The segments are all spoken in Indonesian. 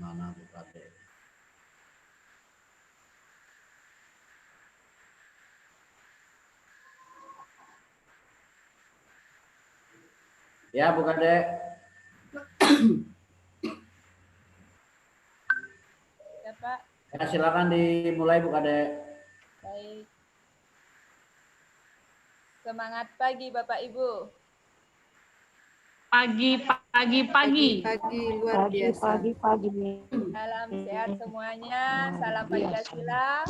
Mana Bu Kade? Ya Bu Kade. Ya Pak. Ya, silakan dimulai Bu Kade. Baik. Semangat pagi Bapak Ibu. Pagi. Pagi luar biasa. Pagi. Salam sehat semuanya. Salam Pancasila.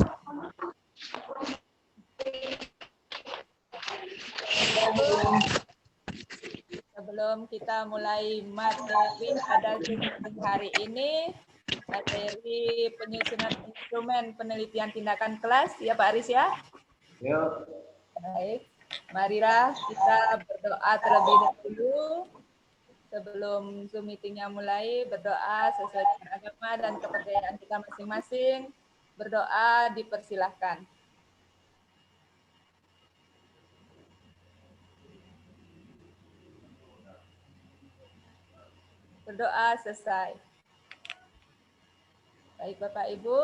Sebelum kita mulai materi pada hari ini, materi penyusunan instrumen penelitian tindakan kelas, ya Pak Aris ya? Yuk. Baik, marilah kita berdoa terlebih dahulu sebelum Zoom meetingnya mulai. Berdoa sesuai dengan agama dan kepercayaan kita masing-masing. Berdoa dipersilahkan. Berdoa selesai. Baik Bapak Ibu,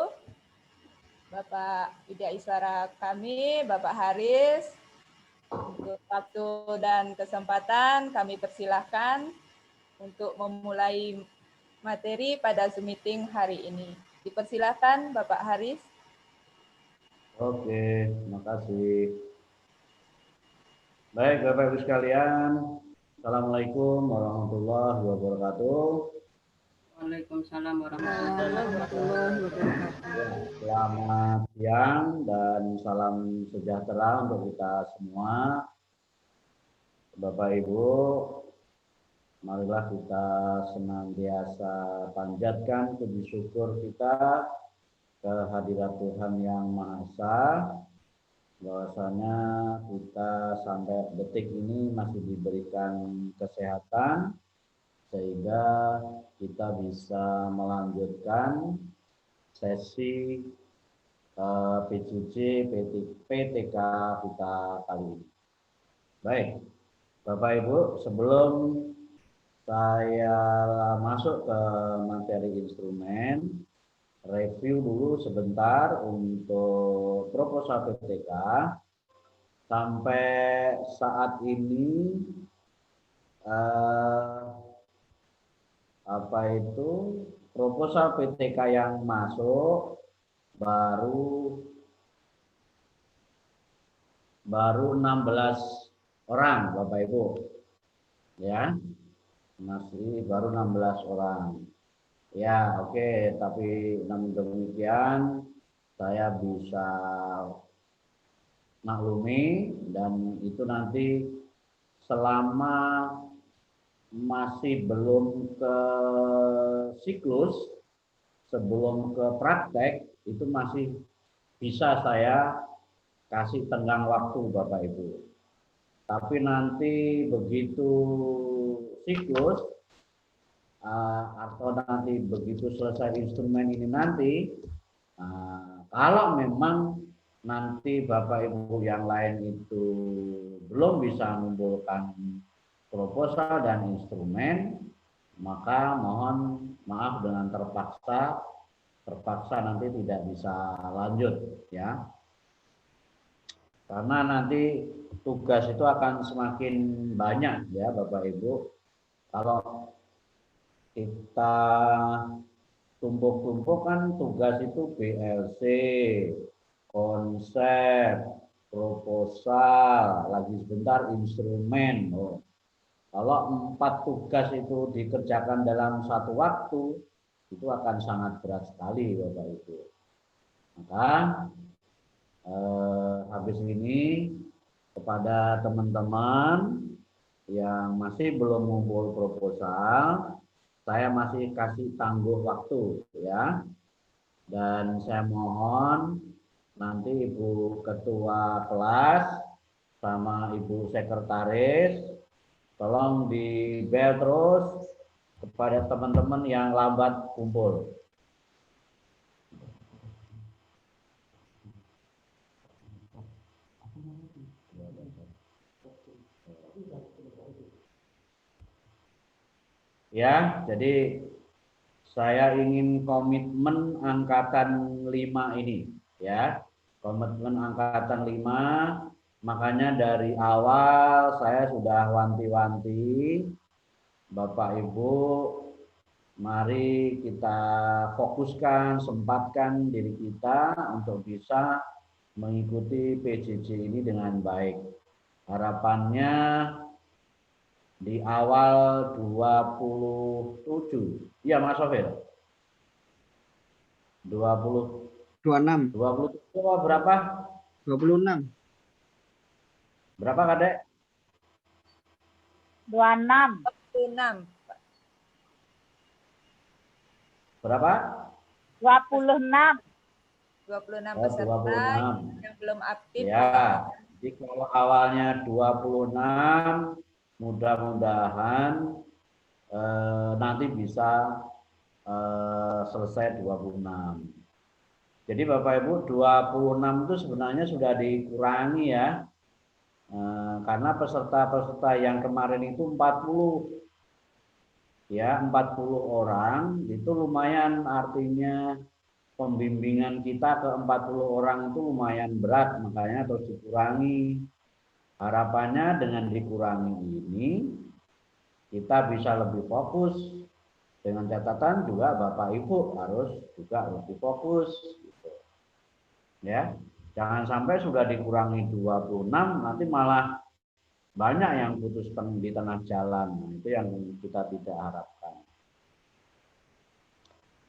Bapak Widya Iswara kami, Bapak Haris, untuk waktu dan kesempatan kami persilahkan untuk memulai materi pada Zoom meeting hari ini. Dipersilahkan Bapak Haris. Oke, terima kasih. Baik Bapak Ibu sekalian, Assalamualaikum warahmatullahi wabarakatuh. Waalaikumsalam warahmatullahi wabarakatuh. Selamat siang dan salam sejahtera untuk kita semua. Bapak Ibu, marilah kita senantiasa panjatkan puji syukur kita kehadirat Tuhan Yang Maha Esa, bahwasanya kita sampai detik ini masih diberikan kesehatan sehingga kita bisa melanjutkan sesi PJJ PTK kita kali ini. Baik, Bapak Ibu, sebelum saya masuk ke materi instrumen, review dulu sebentar untuk proposal PTK. Sampai saat ini proposal PTK yang masuk baru 16 orang Bapak Ibu. Ya. Masih baru 16 orang. Ya, oke, tapi namun demikian saya bisa maklumi dan itu nanti selama masih belum ke siklus, sebelum ke praktek, itu masih bisa saya kasih tenggang waktu Bapak Ibu. Tapi nanti begitu siklus, atau nanti begitu selesai instrumen ini nanti, kalau memang nanti Bapak Ibu yang lain itu belum bisa mengumpulkan proposal dan instrumen, maka mohon maaf dengan terpaksa nanti tidak bisa lanjut ya. Karena nanti tugas itu akan semakin banyak ya Bapak Ibu. Kalau kita tumpuk-tumpuk kan tugas itu BLC, konsep, proposal, lagi sebentar instrumen. Kalau 4 tugas itu dikerjakan dalam satu waktu, itu akan sangat berat sekali Bapak Ibu. Maka habis ini kepada teman-teman yang masih belum mengumpul proposal, saya masih kasih tangguh waktu ya. Dan saya mohon nanti Ibu Ketua kelas sama Ibu Sekretaris tolong di bel terus kepada teman-teman yang lambat kumpul. Ya, jadi saya ingin komitmen angkatan 5 ini, ya. Komitmen angkatan 5, makanya dari awal saya sudah wanti-wanti Bapak Ibu, mari kita fokuskan, sempatkan diri kita untuk bisa mengikuti PJJ ini dengan baik. Harapannya di awal 27. Iya Mas Sofir. 26. 27 berapa? 26. Berapa Kadek? 26. 26. Berapa? 26. 26 Oh, peserta 26. yang belum aktif. Ya, jadi kalau awalnya 26, mudah-mudahan nanti bisa selesai 26. Jadi Bapak Ibu 26 itu sebenarnya sudah dikurangi ya. Karena peserta-peserta yang kemarin itu 40. Ya, 40 orang itu lumayan, artinya pembimbingan kita ke 40 orang itu lumayan berat, makanya terus dikurangi. Harapannya dengan dikurangi ini kita bisa lebih fokus. Dengan catatan juga Bapak Ibu harus juga lebih fokus gitu. Ya. Jangan sampai sudah dikurangi 26 nanti malah banyak yang putus di tengah jalan. Nah, itu yang kita tidak harapkan.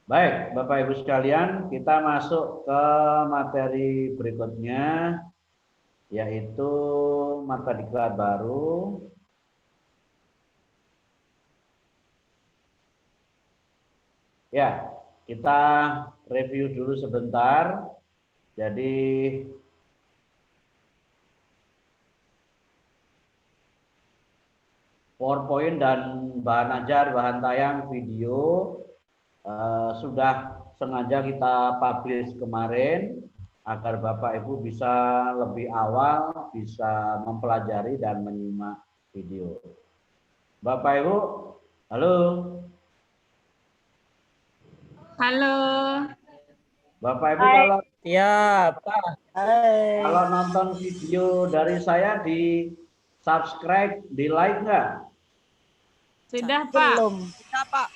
Baik, Bapak Ibu sekalian, kita masuk ke materi berikutnya, yaitu mata diklat baru. Ya, kita review dulu sebentar. Jadi PowerPoint dan bahan ajar, bahan tayang video sudah sengaja kita publish kemarin agar Bapak Ibu bisa lebih awal bisa mempelajari dan menyimak video. Bapak Ibu, halo. Halo. Bapak Ibu kalau Ya, Pak. kalau nonton video dari saya di subscribe, di like nggak? Sudah, Pak. Belum. Sudah, Pak.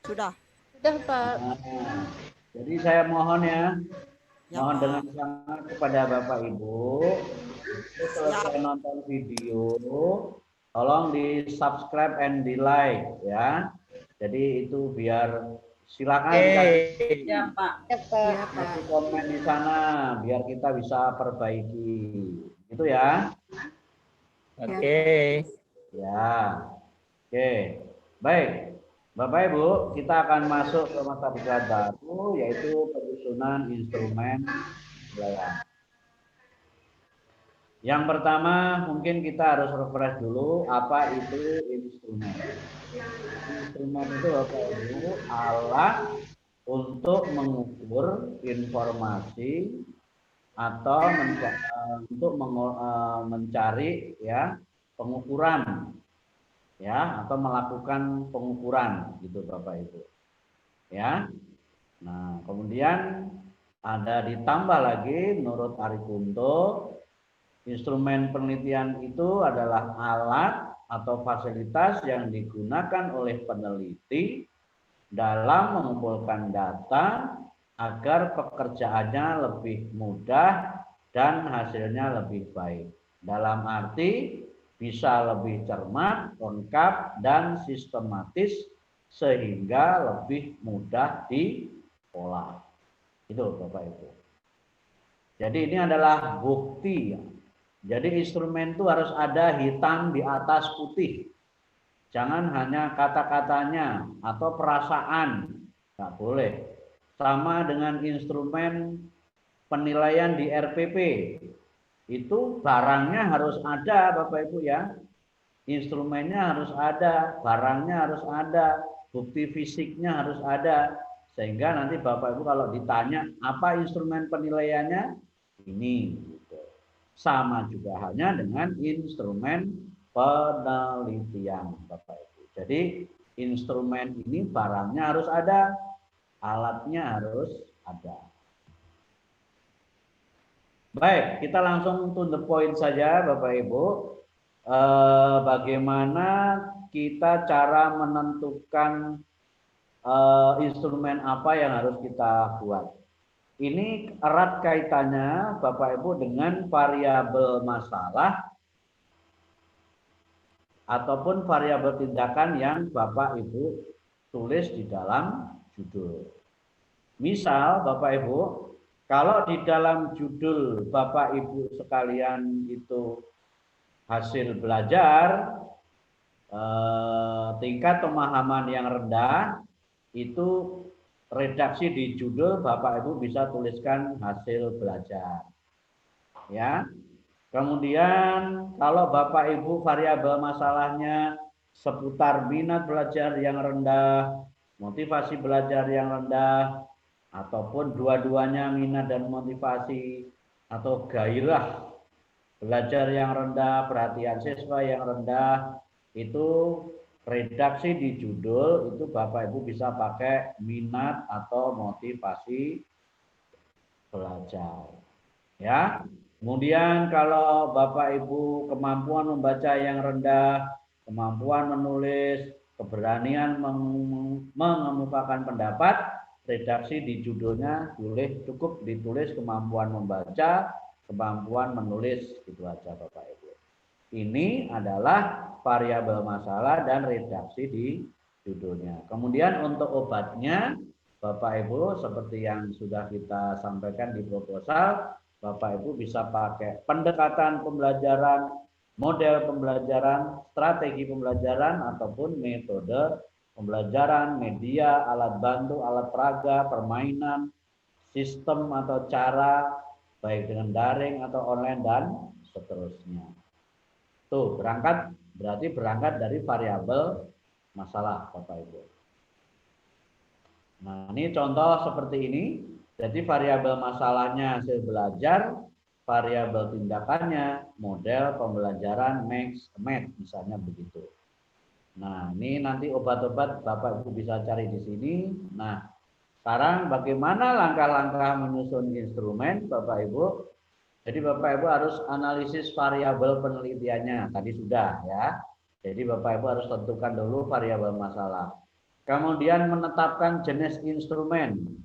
Sudah. Sudah, Pak. Nah, jadi saya mohon ya, Ya, mohon Pak. dengan sangat kepada Bapak Ibu, itu selesai nonton video, tolong di subscribe and di like ya. Jadi itu biar silakan Ya, Pak. Ya, Pak. kasih komen di sana biar kita bisa perbaiki, gitu ya. Oke. Ya, oke, baik. Bapak Ibu, kita akan masuk ke mata diklat baru, yaitu penyusunan instrumen penilaian. Yang pertama, mungkin kita harus refresh dulu apa itu instrumen. Instrumen itu Bapak Ibu alat untuk mengukur informasi atau untuk mencari ya pengukuran. Ya, atau melakukan pengukuran gitu Bapak Ibu. Ya. Nah, kemudian ada ditambah lagi menurut Ari Kunto, instrumen penelitian itu adalah alat atau fasilitas yang digunakan oleh peneliti dalam mengumpulkan data agar pekerjaannya lebih mudah dan hasilnya lebih baik. Dalam arti bisa lebih cermat, lengkap, dan sistematis sehingga lebih mudah diolah. Itu Bapak Ibu. Jadi ini adalah bukti. Jadi instrumen itu harus ada hitam di atas putih. Jangan hanya kata-katanya atau perasaan. Nggak boleh. Sama dengan instrumen penilaian di RPP. Itu barangnya harus ada Bapak Ibu ya. Instrumennya harus ada, barangnya harus ada, bukti fisiknya harus ada. Sehingga nanti Bapak Ibu kalau ditanya apa instrumen penilaiannya, ini. Gitu. Sama juga halnya dengan instrumen penelitian Bapak Ibu. Jadi instrumen ini barangnya harus ada, alatnya harus ada. Baik, kita langsung to the point saja Bapak Ibu. Bagaimana kita cara menentukan instrumen apa yang harus kita buat. Ini erat kaitannya Bapak Ibu dengan variabel masalah ataupun variabel tindakan yang Bapak Ibu tulis di dalam judul. Misal Bapak Ibu, kalau di dalam judul Bapak Ibu sekalian itu hasil belajar, tingkat pemahaman yang rendah, itu redaksi di judul Bapak Ibu bisa tuliskan hasil belajar. Ya. Kemudian kalau Bapak Ibu variabel masalahnya seputar minat belajar yang rendah, motivasi belajar yang rendah, ataupun dua-duanya minat dan motivasi, atau gairah belajar yang rendah, perhatian siswa yang rendah, itu redaksi di judul itu Bapak Ibu bisa pakai minat atau motivasi belajar. Ya. Kemudian kalau Bapak Ibu kemampuan membaca yang rendah, kemampuan menulis, keberanian mengemukakan pendapat, redaksi di judulnya cukup ditulis kemampuan membaca, kemampuan menulis, gitu aja Bapak Ibu. Ini adalah variabel masalah dan redaksi di judulnya. Kemudian untuk obatnya, Bapak Ibu seperti yang sudah kita sampaikan di proposal, Bapak Ibu bisa pakai pendekatan pembelajaran, model pembelajaran, strategi pembelajaran, ataupun metode pembelajaran, media, alat bantu, alat peraga, permainan, sistem atau cara, baik dengan daring atau online, dan seterusnya. Tuh, berarti berangkat dari variabel masalah Bapak Ibu. Nah, ini contoh seperti ini. Jadi variabel masalahnya hasil belajar, variabel tindakannya model pembelajaran math, misalnya begitu. Nah, ini nanti obat-obat Bapak Ibu bisa cari di sini. Nah, sekarang bagaimana langkah-langkah menyusun instrumen Bapak Ibu? Jadi Bapak Ibu harus analisis variabel penelitiannya. Tadi sudah ya. Jadi Bapak Ibu harus tentukan dulu variabel masalah. Kemudian menetapkan jenis instrumen.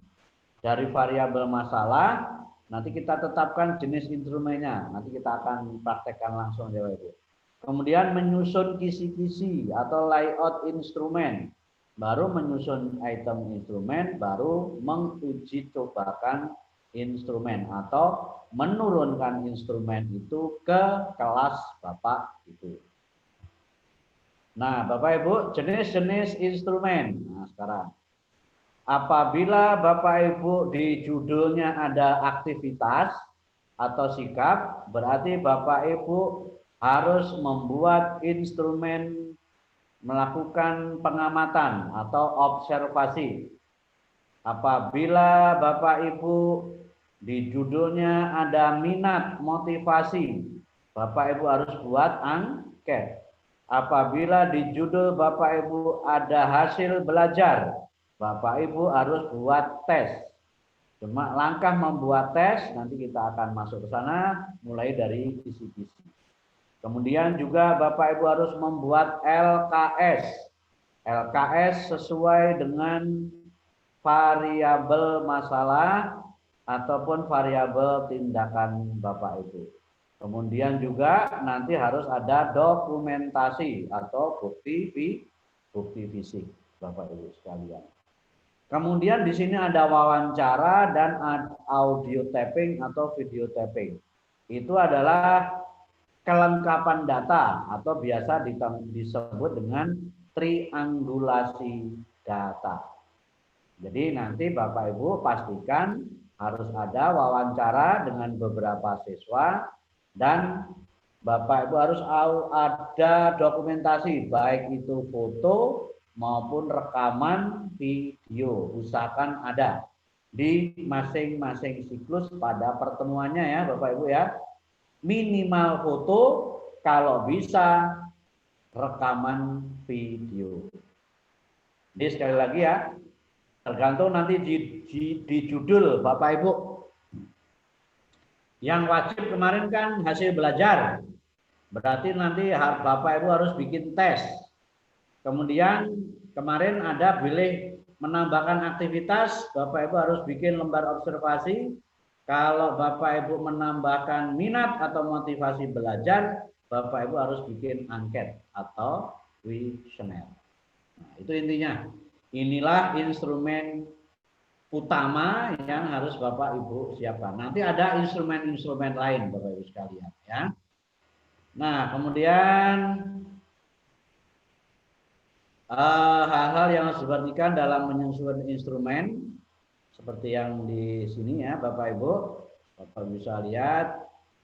Dari variabel masalah, nanti kita tetapkan jenis instrumennya. Nanti kita akan praktekkan langsung ya Bapak Ibu. Kemudian menyusun kisi-kisi atau layout instrumen. Baru menyusun item instrumen, baru menguji cobakan instrumen atau menurunkan instrumen itu ke kelas Bapak Ibu. Nah, Bapak Ibu, jenis-jenis instrumen. Nah, sekarang apabila Bapak Ibu di judulnya ada aktivitas atau sikap, berarti Bapak Ibu harus membuat instrumen melakukan pengamatan atau observasi. Apabila Bapak Ibu di judulnya ada minat, motivasi, Bapak Ibu harus buat angket. Apabila di judul Bapak Ibu ada hasil belajar, Bapak Ibu harus buat tes. Cuma langkah membuat tes, nanti kita akan masuk ke sana mulai dari kisi-kisi. Kemudian juga Bapak Ibu harus membuat LKS. LKS sesuai dengan variabel masalah ataupun variabel tindakan Bapak Ibu. Kemudian juga nanti harus ada dokumentasi atau bukti fisik Bapak Ibu sekalian. Kemudian di sini ada wawancara dan audio tapping atau video tapping. Itu adalah kelengkapan data atau biasa disebut dengan triangulasi data. Jadi nanti Bapak Ibu pastikan harus ada wawancara dengan beberapa siswa dan Bapak Ibu harus ada dokumentasi baik itu foto maupun rekaman video. Usahakan ada di masing-masing siklus pada pertemuannya ya Bapak Ibu ya. Minimal foto, kalau bisa rekaman video. Jadi sekali lagi ya, tergantung nanti di judul Bapak Ibu. Yang wajib kemarin kan hasil belajar. Berarti nanti Bapak Ibu harus bikin tes. Kemudian kemarin ada pilih menambahkan aktivitas, Bapak Ibu harus bikin lembar observasi. Kalau Bapak Ibu menambahkan minat atau motivasi belajar, Bapak Ibu harus bikin angket atau kuesioner. Nah, itu intinya. Inilah instrumen utama yang harus Bapak Ibu siapkan. Nanti ada instrumen-instrumen lain Bapak Ibu sekalian ya. Nah, kemudian hal-hal yang harus diperhatikan dalam menyusun instrumen seperti yang di sini ya Bapak Ibu. Bapak bisa lihat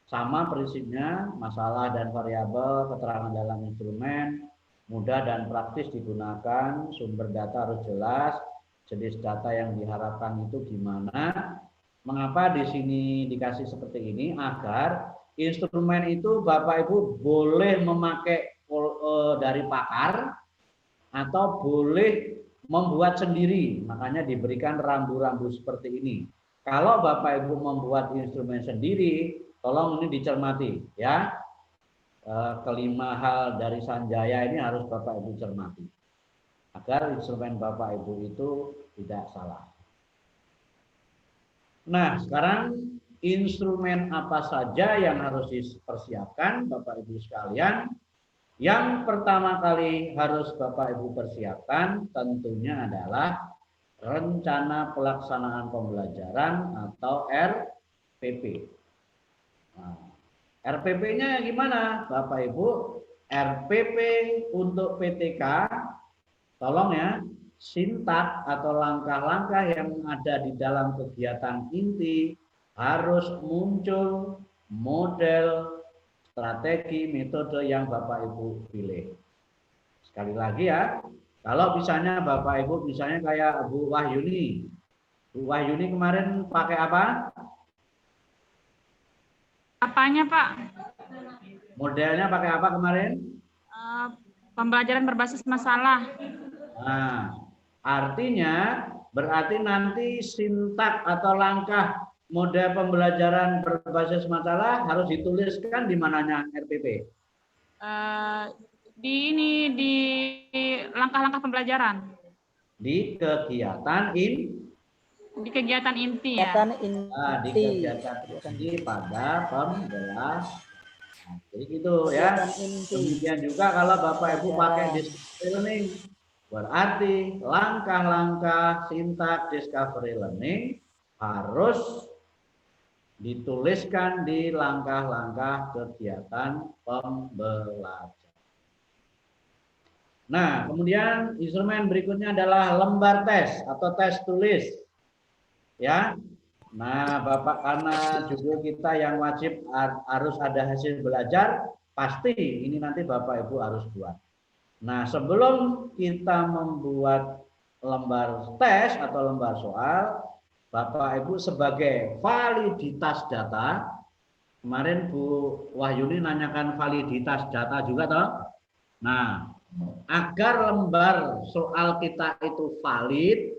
sama prinsipnya, masalah dan variabel, keterangan dalam instrumen, mudah dan praktis digunakan, sumber data harus jelas, jenis data yang diharapkan itu gimana. Mengapa di sini dikasih seperti ini? Agar instrumen itu Bapak Ibu boleh memakai dari pakar atau boleh membuat sendiri. Makanya diberikan rambu-rambu seperti ini. Kalau Bapak Ibu membuat instrumen sendiri, tolong ini dicermati ya. Kelima hal dari Sanjaya ini harus Bapak Ibu cermati agar instrumen Bapak Ibu itu tidak salah. Nah, sekarang instrumen apa saja yang harus dipersiapkan Bapak Ibu sekalian? Yang pertama kali harus Bapak Ibu persiapkan tentunya adalah rencana pelaksanaan pembelajaran atau RPP. Nah, RPP-nya gimana Bapak Ibu? RPP untuk PTK, tolong ya, sintak atau langkah-langkah yang ada di dalam kegiatan inti harus muncul model, strategi, metode yang Bapak Ibu pilih. Sekali lagi ya, kalau misalnya Bapak Ibu misalnya kayak Bu Wahyuni. Bu Wahyuni kemarin pakai apa? Apanya, Pak? Modelnya pakai apa kemarin? Pembelajaran berbasis masalah. Nah, artinya berarti nanti sintak atau langkah model pembelajaran berbasis masalah harus dituliskan di mananya RPP? Di langkah-langkah pembelajaran. Di kegiatan Di kegiatan inti ya. di kegiatan inti pada pembelajaran. Nah, jadi gitu ya. Kemudian juga kalau Bapak Ibu pakai discovery learning, berarti langkah-langkah sintak discovery learning harus dituliskan di langkah-langkah kegiatan pembelajaran. Nah, kemudian instrumen berikutnya adalah lembar tes atau tes tulis. Ya. Nah, Bapak, karena judul kita yang wajib harus ada hasil belajar, pasti ini nanti Bapak Ibu harus buat. Nah, sebelum kita membuat lembar tes atau lembar soal, Bapak Ibu sebagai validitas data, kemarin Bu Wahyuni nanyakan validitas data juga toh. Nah, agar lembar soal kita itu valid,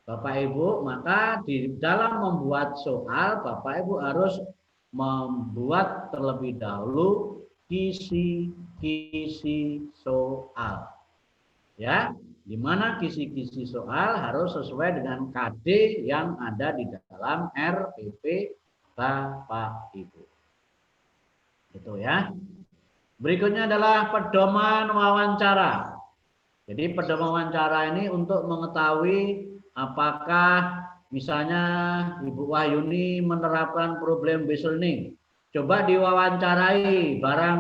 Bapak Ibu, maka di dalam membuat soal, Bapak Ibu harus membuat terlebih dahulu kisi-kisi soal. Ya, di mana kisi-kisi soal harus sesuai dengan KD yang ada di dalam RPP Bapak Ibu. Itu ya. Berikutnya adalah pedoman wawancara. Jadi pedoman wawancara ini untuk mengetahui apakah misalnya Ibu Wahyuni menerapkan problem based learning. Coba diwawancarai barang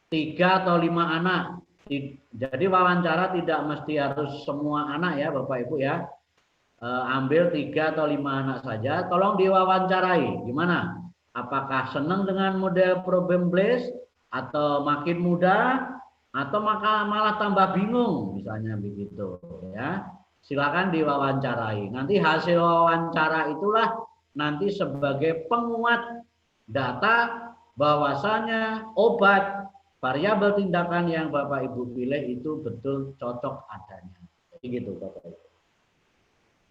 3 atau 5 anak. Jadi wawancara tidak mesti harus semua anak ya Bapak Ibu ya. Ambil 3 atau 5 anak saja. Tolong diwawancarai. Gimana? Apakah senang dengan model problem based atau makin mudah atau malah tambah bingung misalnya begitu ya. Silakan diwawancarai. Nanti hasil wawancara itulah nanti sebagai penguat data bahwasanya obat variabel tindakan yang Bapak Ibu pilih itu betul cocok adanya. gitu Bapak Ibu.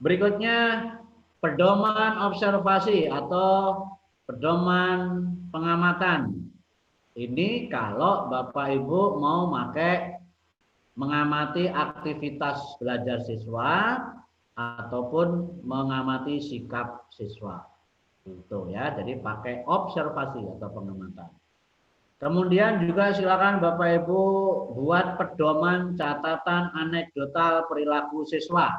Berikutnya pedoman observasi atau pedoman pengamatan. Ini kalau Bapak Ibu mau mengamati aktivitas belajar siswa ataupun mengamati sikap siswa. Itu ya, jadi pakai observasi atau pengamatan. Kemudian juga silakan Bapak Ibu buat pedoman catatan anekdotal perilaku siswa.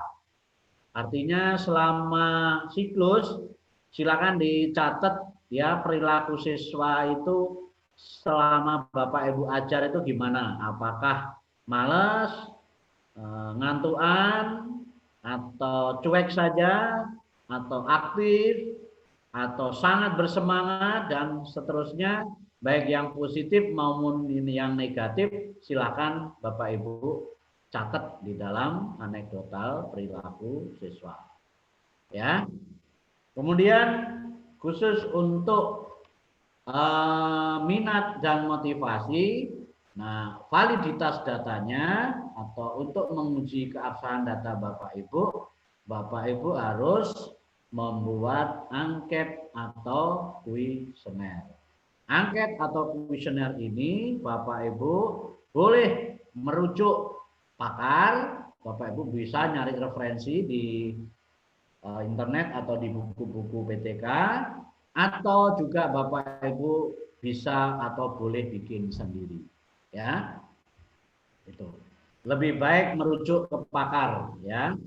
Artinya selama siklus silakan dicatat ya perilaku siswa itu selama Bapak Ibu ajar itu gimana? Apakah malas, ngantuan, atau cuek saja, atau aktif, atau sangat bersemangat, dan seterusnya, baik yang positif maupun yang negatif, silakan Bapak Ibu catat di dalam anekdotal perilaku siswa. Ya. Kemudian khusus untuk minat dan motivasi, nah validitas datanya atau untuk menguji keabsahan data Bapak Ibu harus membuat angket atau kuesioner. Angket atau kuesioner ini Bapak Ibu boleh merujuk pakar, Bapak Ibu bisa nyari referensi di internet atau di buku-buku PTK, atau juga Bapak Ibu bisa atau boleh bikin sendiri. Ya, itu lebih baik merujuk ke pakar ya.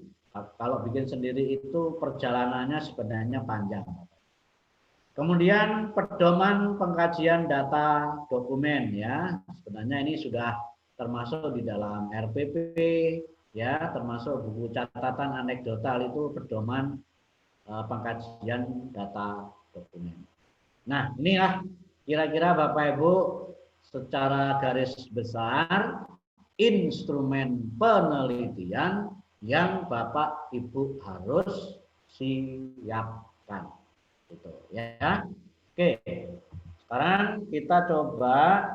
Kalau bikin sendiri itu perjalanannya sebenarnya panjang. Kemudian pedoman pengkajian data dokumen ya, sebenarnya ini sudah termasuk di dalam RPP ya, termasuk buku catatan anekdotal itu pedoman pengkajian data dokumen. Nah, inilah kira-kira Bapak Ibu secara garis besar instrumen penelitian yang Bapak Ibu harus siapkan. Gitu ya. Oke. Sekarang kita coba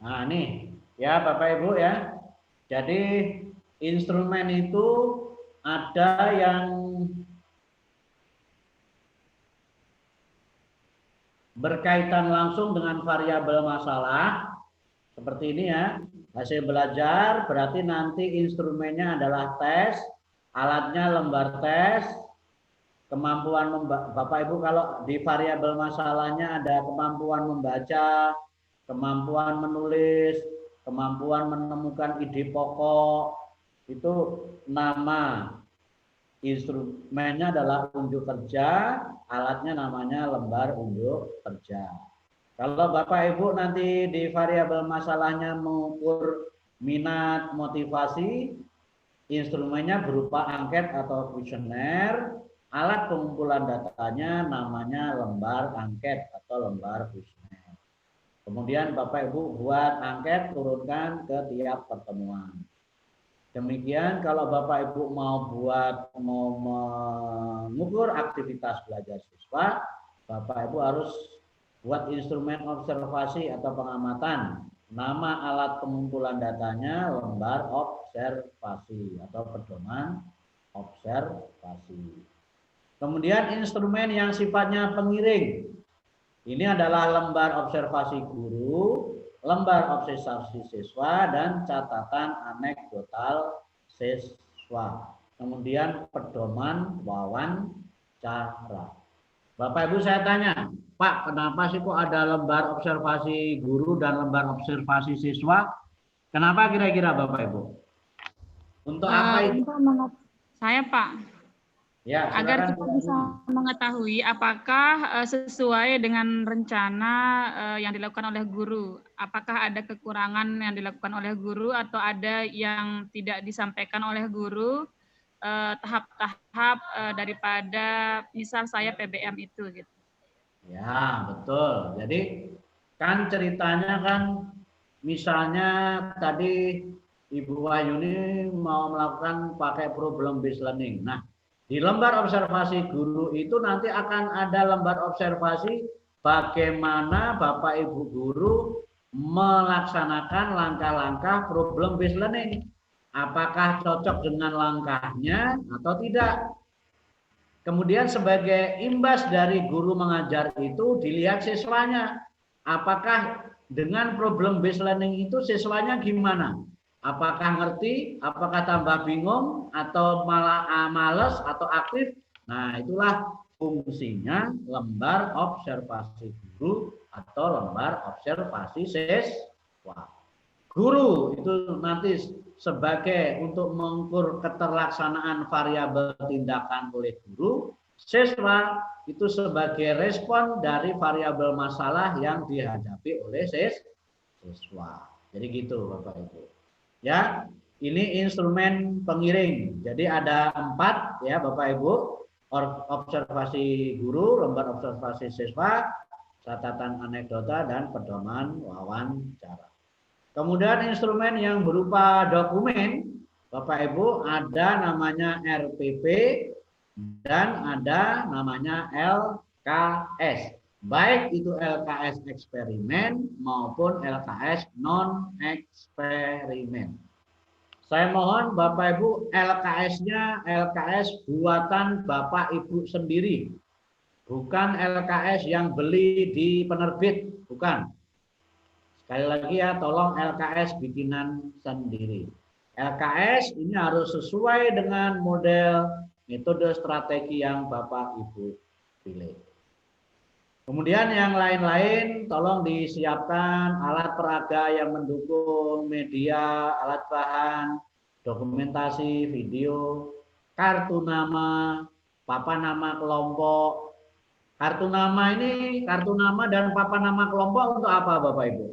nah, nih ya Bapak Ibu ya. Jadi instrumen itu ada yang berkaitan langsung dengan variabel masalah seperti ini ya. Hasil belajar berarti nanti instrumennya adalah tes, alatnya lembar tes, kemampuan Bapak Ibu kalau di variabel masalahnya ada kemampuan membaca, kemampuan menulis, kemampuan menemukan ide pokok, itu nama instrumennya adalah unjuk kerja, alatnya namanya lembar unjuk kerja. Kalau Bapak Ibu nanti di variabel masalahnya mengukur minat, motivasi, instrumennya berupa angket atau kuesioner, alat pengumpulan datanya namanya lembar angket atau lembar kuesioner. Kemudian Bapak Ibu buat angket, turunkan ke tiap pertemuan. Demikian kalau Bapak Ibu mau mengukur aktivitas belajar siswa, Bapak Ibu harus buat instrumen observasi atau pengamatan. Nama alat pengumpulan datanya lembar observasi atau pedoman observasi. Kemudian instrumen yang sifatnya pengiring. Ini adalah lembar observasi guru, lembar observasi siswa, dan catatan anekdotal siswa. Kemudian pedoman wawancara. Bapak Ibu saya tanya, Pak, kenapa sih kok ada lembar observasi guru dan lembar observasi siswa? Kenapa kira-kira Bapak Ibu? Untuk apa itu? Saya Pak, Ya, agar silakan. kita bisa mengetahui apakah sesuai dengan rencana yang dilakukan oleh guru. Apakah ada kekurangan yang dilakukan oleh guru atau ada yang tidak disampaikan oleh guru tahap-tahap daripada misal saya PBM itu gitu. Ya, betul. Jadi kan ceritanya kan misalnya tadi Ibu Wahyuni mau melakukan pakai problem based learning. Nah, di lembar observasi guru itu nanti akan ada lembar observasi bagaimana Bapak Ibu guru melaksanakan langkah-langkah problem based learning. Apakah cocok dengan langkahnya atau tidak? Kemudian sebagai imbas dari guru mengajar itu dilihat siswanya. Apakah dengan problem based learning itu siswanya gimana? Apakah ngerti, apakah tambah bingung, atau malah males, atau aktif? Nah, itulah fungsinya lembar observasi guru atau lembar observasi siswa. Guru itu nanti sebagai untuk mengukur keterlaksanaan variabel tindakan oleh guru, siswa itu sebagai respon dari variabel masalah yang dihadapi oleh siswa. Jadi gitu Bapak Ibu. Ya, ini instrumen pengiring. Jadi ada 4 ya Bapak Ibu, observasi guru, lembar observasi siswa, catatan anekdota dan pedoman wawancara. Kemudian instrumen yang berupa dokumen, Bapak Ibu, ada namanya RPP dan ada namanya LKS. Baik itu LKS eksperimen maupun LKS non-eksperimen. Saya mohon Bapak Ibu LKS-nya LKS buatan Bapak Ibu sendiri. Bukan LKS yang beli di penerbit, bukan. Sekali lagi ya, tolong LKS bikinan sendiri. LKS ini harus sesuai dengan model metode strategi yang Bapak Ibu pilih. Kemudian yang lain-lain tolong disiapkan alat peraga yang mendukung media, alat bahan, dokumentasi, video, kartu nama, papan nama kelompok. Kartu nama ini, kartu nama dan papan nama kelompok untuk apa Bapak Ibu?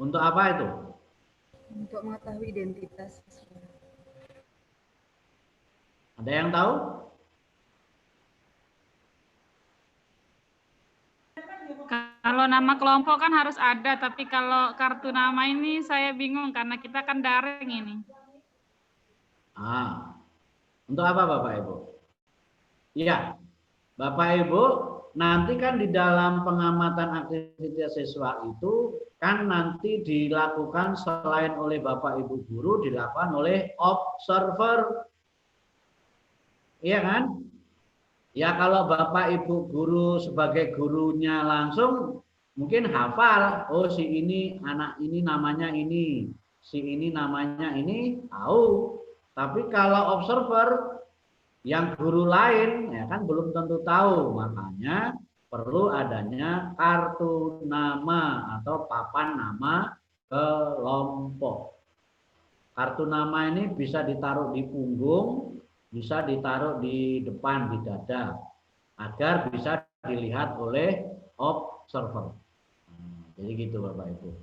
Untuk apa itu? Untuk mengetahui identitas. Ada yang tahu? Kalau nama kelompok kan harus ada, tapi kalau kartu nama ini saya bingung karena kita kan daring ini. Untuk apa Bapak Ibu? Iya, Bapak Ibu, nanti kan di dalam pengamatan aktivitas siswa itu kan nanti dilakukan selain oleh Bapak Ibu guru, dilakukan oleh observer. Iya kan? Ya kalau Bapak Ibu guru sebagai gurunya langsung mungkin hafal, oh si ini anak ini namanya ini, si ini namanya ini, tahu. Tapi kalau observer yang guru lain ya kan belum tentu tahu, makanya perlu adanya kartu nama atau papan nama kelompok. Kartu nama ini bisa ditaruh di punggung, bisa ditaruh di depan, di dada, agar bisa dilihat oleh observer. Jadi gitu Bapak Ibu.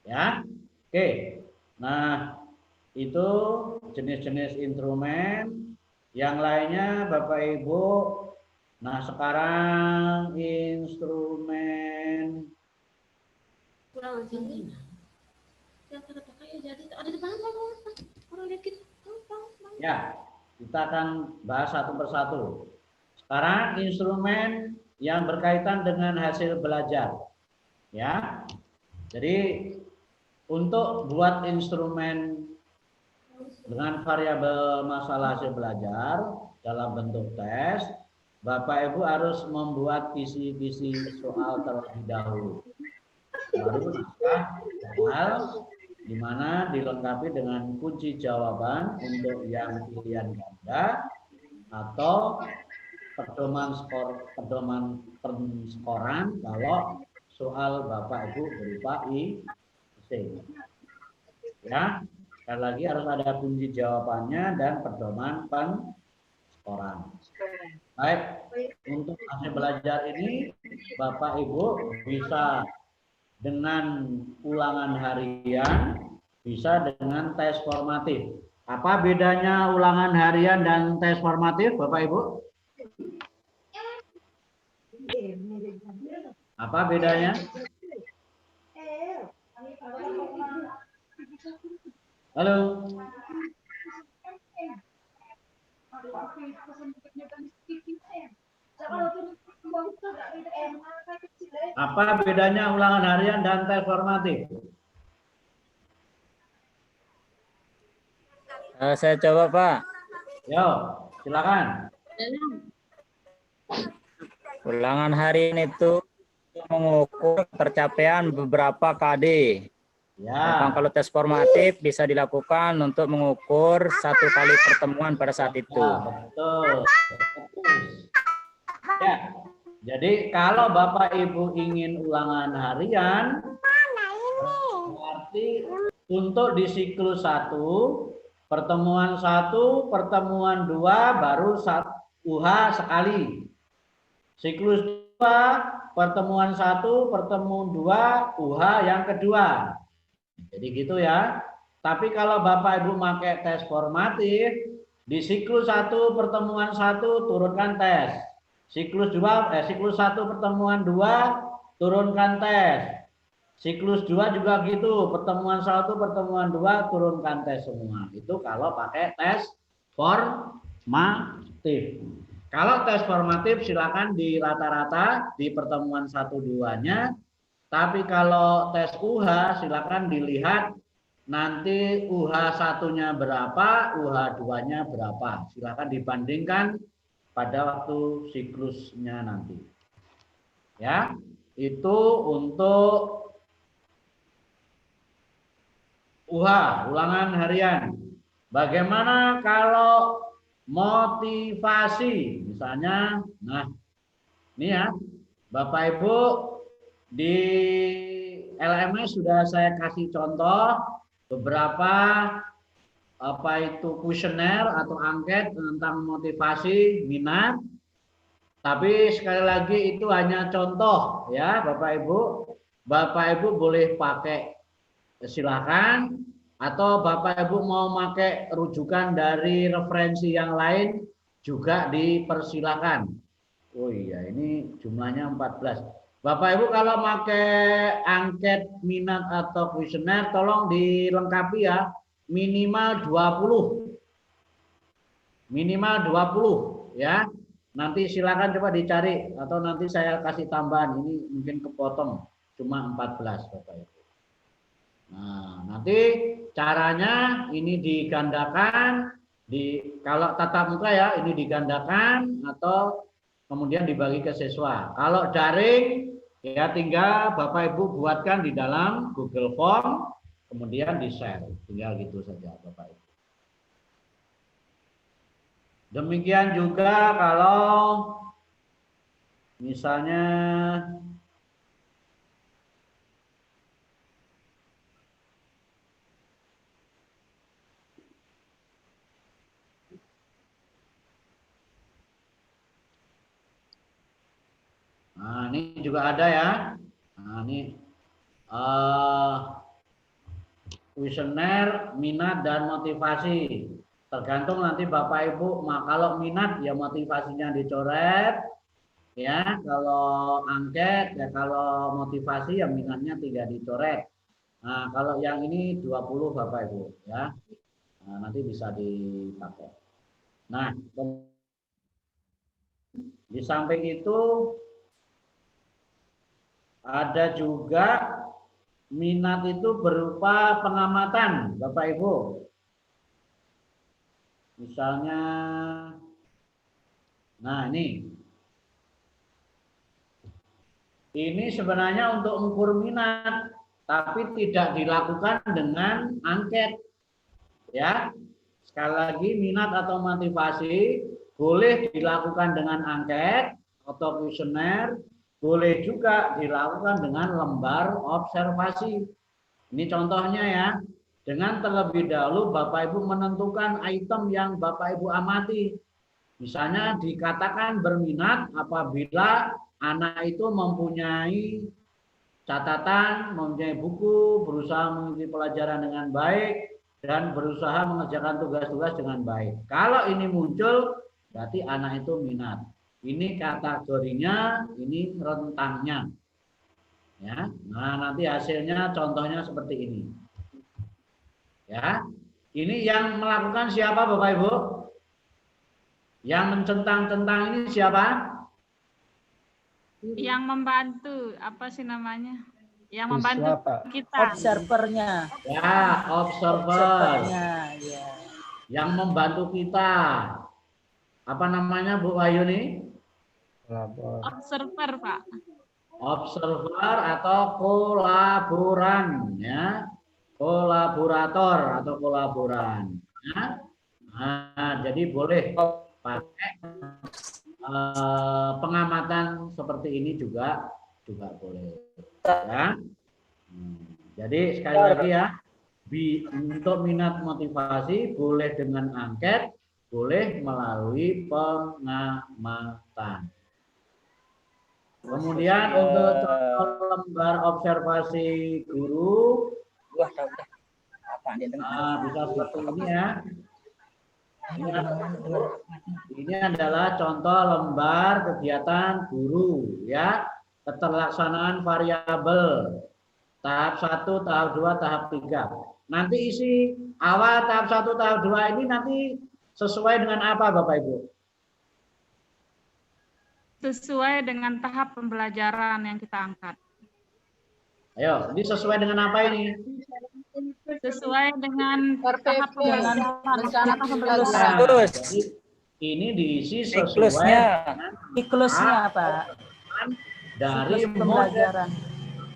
Ya, oke. Nah, itu jenis-jenis instrumen. Yang lainnya Bapak Ibu. Nah, sekarang instrumen. Kurang tinggi. Jadi ada di mana orang lihat kita. Ya, kita akan bahas satu persatu. Sekarang instrumen yang berkaitan dengan hasil belajar. Ya. Jadi untuk buat instrumen dengan variabel masalah hasil belajar dalam bentuk tes, Bapak Ibu harus membuat kisi-kisi soal terlebih dahulu. Baru naskah soal di mana dilengkapi dengan kunci jawaban untuk yang pilihan ganda atau pedoman penskoran kalau soal Bapak Ibu berupa IC. Ya, sekali lagi harus ada kunci jawabannya dan pedoman penskoran. Baik, untuk hasil belajar ini Bapak Ibu bisa dengan ulangan harian, bisa dengan tes formatif. Apa bedanya ulangan harian dan tes formatif, Bapak Ibu? Apa bedanya? Halo. Apa bedanya ulangan harian dan tes formatif? Saya coba, Pak. Yo, silakan. Ulangan harian itu mengukur tercapaian beberapa KD. Ya. Kalau tes formatif bisa dilakukan untuk mengukur satu kali pertemuan pada saat itu. Ya, betul. Ya. Jadi kalau Bapak Ibu ingin ulangan harian, berarti untuk di siklus 1, pertemuan 1, pertemuan 2 baru UH sekali. Siklus 2, pertemuan 1, pertemuan 2, UH yang kedua. Jadi gitu ya. Tapi kalau Bapak Ibu pakai tes formatif, di siklus 1, pertemuan 1 turunkan tes. Siklus 1 pertemuan 2 turunkan tes. Siklus 2 juga gitu, pertemuan 1 pertemuan 2 turunkan tes semua. Itu kalau pakai tes formatif. Kalau tes formatif silakan di rata-rata di pertemuan 1-2-nya. Tapi kalau tes UH silakan dilihat nanti UH 1-nya berapa, UH 2-nya berapa. Silakan dibandingkan pada waktu siklusnya nanti. Ya, itu untuk UH, ulangan harian. Bagaimana kalau motivasi? Misalnya, nah, ini ya, Bapak Ibu di LMS sudah saya kasih contoh beberapa kuesioner atau angket tentang motivasi minat. Tapi sekali lagi itu hanya contoh ya Bapak Ibu. Bapak Ibu boleh pakai silakan, atau Bapak Ibu mau pakai rujukan dari referensi yang lain juga dipersilakan. Oh iya, ini jumlahnya 14. Bapak Ibu kalau pakai angket minat atau kuesioner tolong dilengkapi ya, minimal 20. Minimal 20 ya. Nanti silakan coba dicari atau nanti saya kasih tambahan, ini mungkin kepotong cuma 14 Bapak Ibu. Nah, nanti caranya ini digandakan kalau tatap muka ya, ini digandakan atau kemudian dibagi ke siswa. Kalau daring ya tinggal Bapak Ibu buatkan di dalam Google Form kemudian di-share. Tinggal gitu saja Bapak Ibu. Demikian juga kalau misalnya nah, ini juga ada ya. Nah, ini kuesioner minat dan motivasi. Tergantung nanti Bapak Ibu, kalau minat ya motivasinya dicoret, ya. Kalau angket ya, kalau motivasi ya minatnya tidak dicoret. Nah, kalau yang ini 20 Bapak Ibu ya. Nah, nanti bisa dipakai. Nah, di samping itu ada juga minat itu berupa pengamatan Bapak Ibu. Misalnya, nah ini sebenarnya untuk mengukur minat, tapi tidak dilakukan dengan angket. Ya, sekali lagi minat atau motivasi boleh dilakukan dengan angket atau kuesioner, boleh juga dilakukan dengan lembar observasi. Ini contohnya ya. Dengan terlebih dahulu Bapak Ibu menentukan item yang Bapak Ibu amati. Misalnya dikatakan berminat apabila anak itu mempunyai catatan, mempunyai buku, berusaha mengikuti pelajaran dengan baik, dan berusaha mengerjakan tugas-tugas dengan baik. Kalau ini muncul, berarti anak itu minat. Ini kategorinya, ini rentangnya. Ya, nah nanti hasilnya contohnya seperti ini. Ya, ini yang melakukan siapa Bapak Ibu? Yang mencentang-centang ini siapa? Yang membantu, apa sih namanya? Yang membantu kita. Observernya. Ya, observer. Observernya, ya. Yang membantu kita. Apa namanya Bu Wayuni? Observer, Pak. Observer atau kolaboran, ya. Kolaborator atau kolaboran. Ya. Nah, jadi boleh pakai pengamatan seperti ini juga boleh. Ya. Jadi sekali lagi ya, untuk minat motivasi boleh dengan angket, boleh melalui pengamatan. Kemudian untuk lembar observasi guru, bisa seperti ini ya. Ini adalah contoh lembar kegiatan guru ya, keterlaksanaan variabel tahap 1, tahap 2, tahap 3. Nanti isi awal tahap 1, tahap 2 ini nanti sesuai dengan apa Bapak Ibu? Sesuai dengan tahap pembelajaran yang kita angkat. Ayo, ini sesuai dengan apa ini? Sesuai dengan tahap pembelajaran. Jadi ini diisi sesuai Siklusnya, Pak. dari Pembelajaran.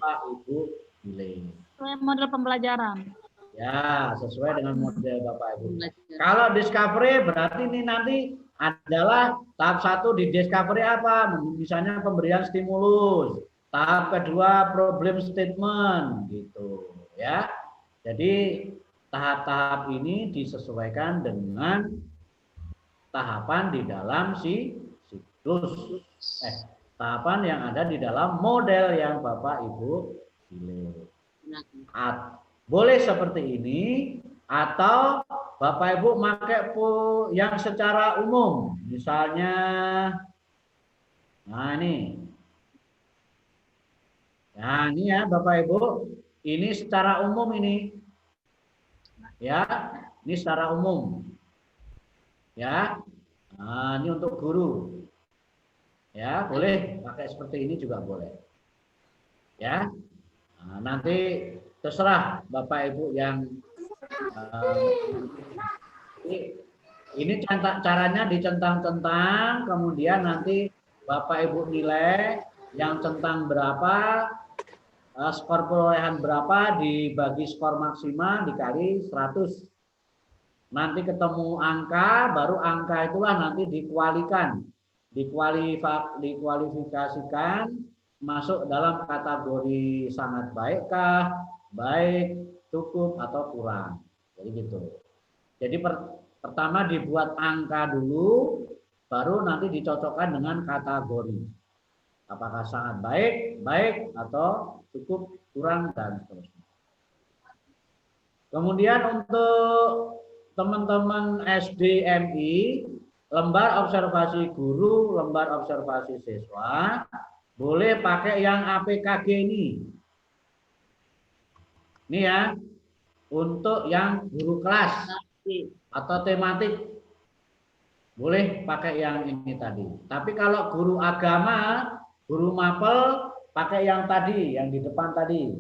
Pak Ibu pilih. Sesuai model pembelajaran. Ya, sesuai dengan model Bapak Ibu. Kalau discovery berarti ini nanti adalah tahap 1 di discovery apa? Misalnya pemberian stimulus. Tahap kedua problem statement gitu ya. Jadi tahap-tahap ini disesuaikan dengan tahapan di dalam siklus. Tahapan yang ada di dalam model yang Bapak Ibu pilih. Boleh seperti ini atau Bapak Ibu pakai yang secara umum. Misalnya nah ini. Nah, ini ya Bapak Ibu, ini secara umum ini. Ya, ini secara umum. Ya. Nah, ini untuk guru. Ya, boleh pakai seperti ini juga boleh. Ya. Nah, nanti terserah Bapak Ibu yang ini caranya dicentang-centang, kemudian nanti Bapak Ibu nilai yang centang berapa, skor perolehan berapa, dibagi skor maksimal dikali 100. Nanti ketemu angka, baru angka itulah nanti dikualifikasikan masuk dalam kategori sangat baikkah, baik, cukup atau kurang. Jadi gitu. Jadi pertama dibuat angka dulu, baru nanti dicocokkan dengan kategori. Apakah sangat baik atau cukup, kurang, dan seterusnya. Kemudian untuk teman-teman SDMI, lembar observasi guru, lembar observasi siswa, boleh pakai yang APKG ini. Ini ya, untuk yang guru kelas atau tematik, boleh pakai yang ini tadi. Tapi kalau guru agama, guru mapel, pakai yang tadi, yang di depan tadi.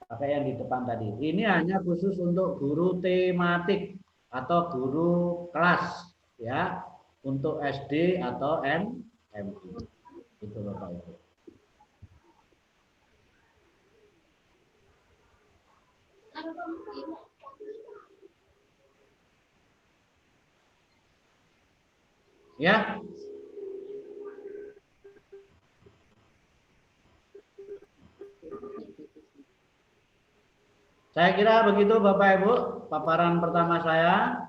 Pakai yang di depan tadi. Ini hanya khusus untuk guru tematik atau guru kelas, ya, untuk SD atau MI. Itu Bapak Ibu. Ya. Saya kira begitu Bapak Ibu, paparan pertama saya.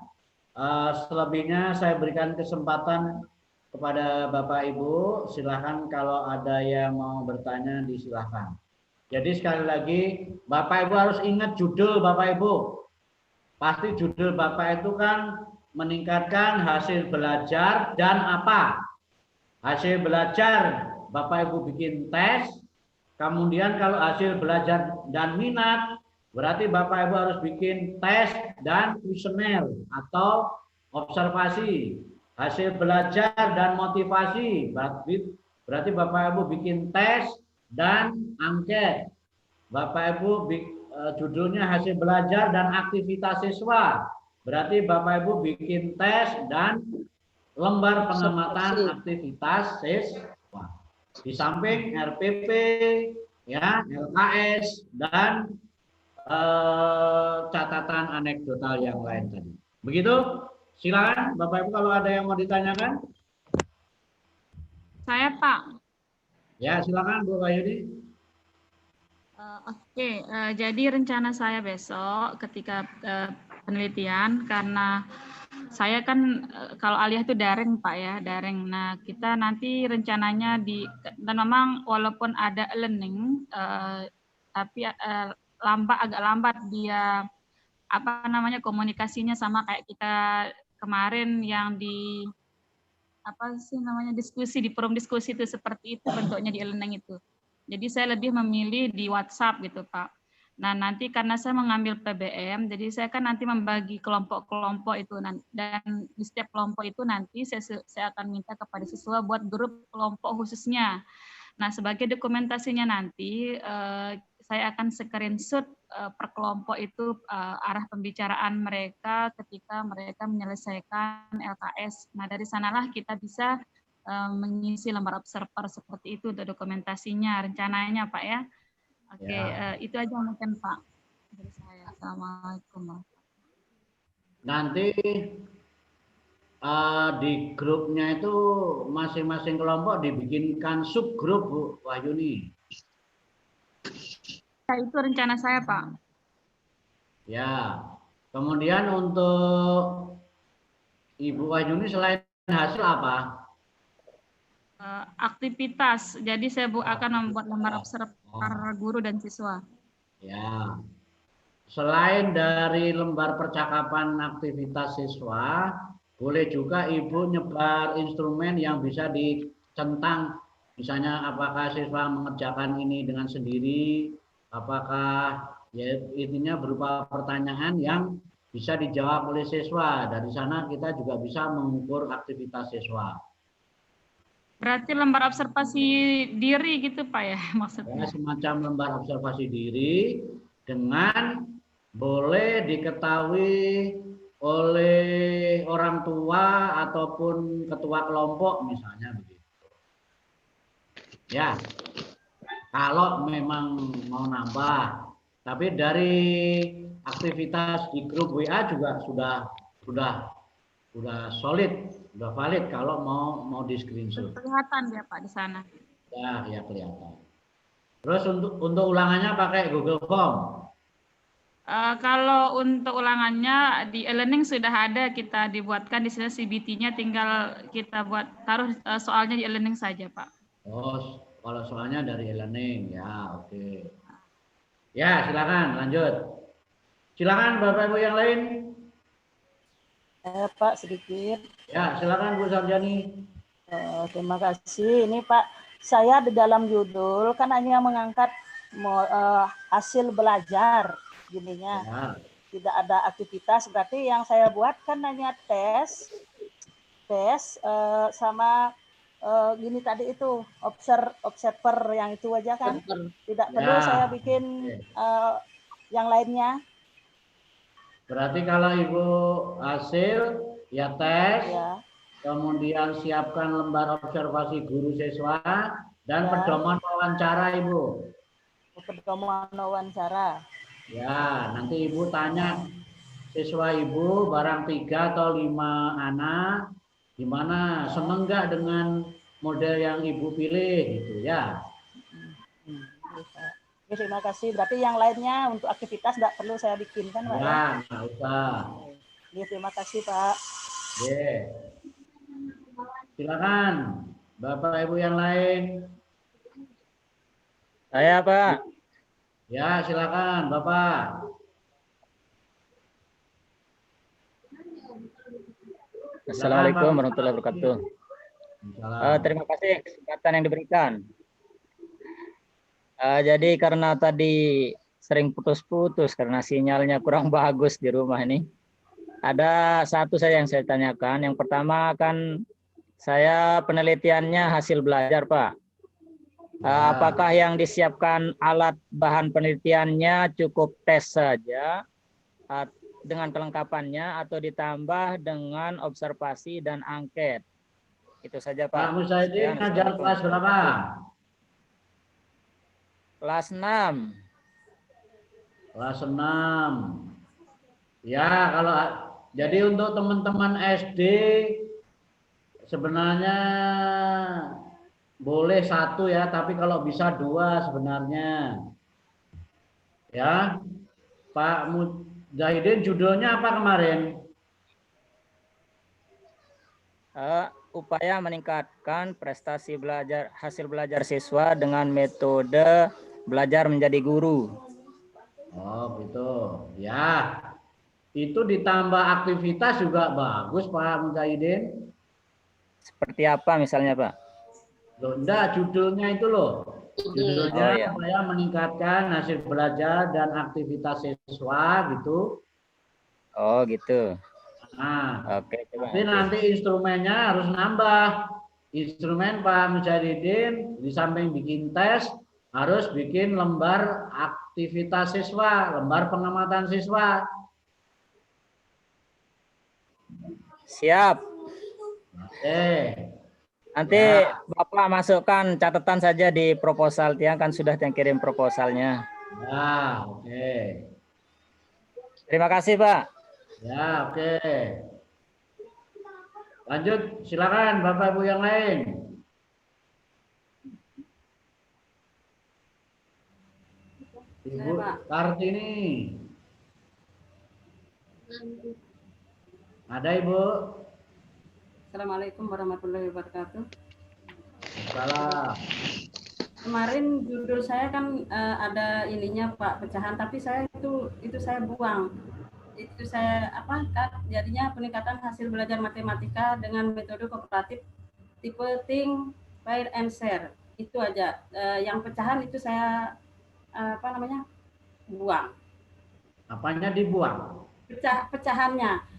Selebihnya saya berikan kesempatan kepada Bapak Ibu, silahkan kalau ada yang mau bertanya disilahkan. Jadi sekali lagi Bapak Ibu harus ingat judul Bapak Ibu. pasti judul Bapak itu kan meningkatkan hasil belajar dan apa? Hasil belajar Bapak Ibu bikin tes, kemudian kalau hasil belajar dan minat, berarti Bapak Ibu harus bikin tes dan kuesioner atau observasi. Hasil belajar dan motivasi, berarti Bapak Ibu bikin tes dan angket. Bapak Ibu judulnya hasil belajar dan aktivitas siswa. Berarti Bapak Ibu bikin tes dan lembar pengamatan aktivitas siswa. Di samping RPP, ya, LKS dan catatan anekdotal yang lain tadi. Begitu? Silakan Bapak Ibu kalau ada yang mau ditanyakan. Saya Pak. Ya, silakan Bu Wahyudi. Oke, jadi rencana saya besok ketika penelitian, karena saya kan kalau aliyah itu daring Pak ya, daring. Nah kita nanti rencananya dan memang walaupun ada learning, tapi agak lambat dia komunikasinya sama kayak kita kemarin yang di diskusi di forum diskusi itu, seperti itu bentuknya di e-learning itu. Jadi saya lebih memilih di WhatsApp gitu Pak. Nah nanti karena saya mengambil PBM, jadi saya kan nanti membagi kelompok-kelompok itu, dan di setiap kelompok itu nanti saya akan minta kepada siswa buat grup kelompok khususnya. Nah sebagai dokumentasinya nanti saya akan screenshot per kelompok itu arah pembicaraan mereka ketika mereka menyelesaikan LKS. Nah dari sanalah kita bisa mengisi lembar observer seperti itu untuk dokumentasinya rencananya Pak ya. Oke, ya. Itu aja mungkin Pak dari saya. Assalamualaikum. Nanti di grupnya itu masing-masing kelompok dibikinkan subgrup Bu Wahyuni. Ya, itu rencana saya Pak. Ya, kemudian untuk Ibu Wahyuni selain hasil apa? Aktivitas. Jadi saya akan membuat lembar observer guru dan siswa. Ya. Selain dari lembar percakapan aktivitas siswa, boleh juga Ibu nyebar instrumen yang bisa dicentang. Misalnya apakah siswa mengerjakan ini dengan sendiri, apakah ya intinya berupa pertanyaan yang bisa dijawab oleh siswa. Dari sana kita juga bisa mengukur aktivitas siswa. Berarti lembar observasi diri gitu Pak ya maksudnya? Ya, semacam lembar observasi diri dengan boleh diketahui oleh orang tua ataupun ketua kelompok misalnya begitu. Ya, kalau memang mau nambah. Tapi dari aktivitas di grup WA juga sudah solid. Udah valid kalau mau di screenshot. Kelihatan ya Pak di sana. Ya kelihatan. Terus untuk ulangannya pakai Google Form. Kalau untuk ulangannya di e-learning sudah ada, kita dibuatkan di sini CBT-nya, tinggal kita taruh soalnya di e-learning saja Pak. Oh, kalau soalnya dari e-learning ya, oke. Ya silakan lanjut. Silakan Bapak Ibu yang lain. Pak sedikit. Ya, silakan Bu Sarjani. Terima kasih. Ini Pak, saya di dalam judul kan hanya mengangkat hasil belajar, gininya. Ya. Tidak ada aktivitas, berarti yang saya buat kan hanya tes sama gini tadi itu observer yang itu aja kan. Tidak perlu saya bikin yang lainnya. Berarti kalau Ibu hasil ya tes, ya. Kemudian siapkan lembar observasi guru siswa dan pedoman wawancara Ibu. Pedoman wawancara. Ya, nanti Ibu tanya siswa Ibu barang 3 atau 5 anak, gimana seneng nggak dengan model yang Ibu pilih gitu ya. Terima kasih. Berarti yang lainnya untuk aktivitas tidak perlu saya bikin kan Pak? Ya, nggak usah. Terima kasih Pak. Silakan Bapak Ibu yang lain. Saya Pak. Ya silakan Bapak. Assalamualaikum warahmatullahi wabarakatuh. Terima kasih kesempatan yang diberikan. Jadi karena tadi sering putus-putus karena sinyalnya kurang bagus di rumah ini. Ada satu saja yang saya tanyakan. Yang pertama kan saya penelitiannya hasil belajar, Pak. Apakah yang disiapkan alat bahan penelitiannya cukup tes saja dengan kelengkapannya atau ditambah dengan observasi dan angket? Itu saja, Pak. Pak Mujahidin ngajar kelas berapa? Kelas 6. Kelas 6. Ya, kalau jadi untuk teman-teman SD sebenarnya boleh 1 ya, tapi kalau bisa 2 sebenarnya. Ya. Pak Mujahidin judulnya apa kemarin? Upaya meningkatkan prestasi belajar hasil belajar siswa dengan metode belajar menjadi guru. Oh, gitu. Ya. Itu ditambah aktivitas juga bagus, Pak Mujahidin. Seperti apa misalnya, Pak? Loh, enggak, judulnya itu loh. Judulnya upaya meningkatkan hasil belajar dan aktivitas siswa gitu. Oh, gitu. Nah, oke, coba. Tapi nanti instrumennya harus nambah. Instrumen Pak Mujahidin di samping bikin tes harus bikin lembar aktivitas siswa, lembar pengamatan siswa. Siap. Oke. Nanti ya. Bapak masukkan catatan saja di proposal. Tiang kan sudah yang kirim proposalnya. Ya, oke. Terima kasih, Pak. Ya, oke. Lanjut, silakan Bapak Ibu yang lain. Ibu Kartini. Ada, Ibu? Assalamualaikum warahmatullahi wabarakatuh. Salam. Kemarin judul saya kan ada ininya Pak, pecahan, tapi saya itu saya buang. Itu saya kan jadinya peningkatan hasil belajar matematika dengan metode kooperatif tipe think, pair and share. Itu aja. Yang pecahan itu saya buang. Apanya dibuang? Pecahannya.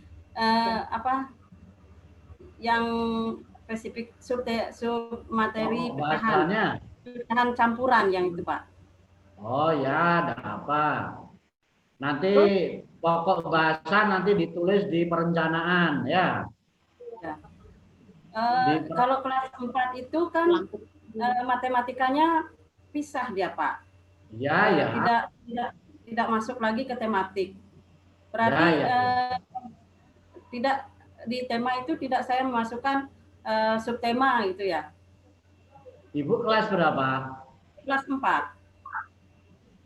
Yang spesifik sub materi pecahan campuran yang itu, Pak. Oh ya, ada apa? Nanti pokok bahasa nanti ditulis di perencanaan ya. Ya. Kalau kelas 4 itu kan matematikanya pisah dia, Pak. Iya, ya. Tidak masuk lagi ke tematik. Berarti tidak di tema itu tidak saya memasukkan subtema gitu ya. Ibu kelas berapa? Kelas 4.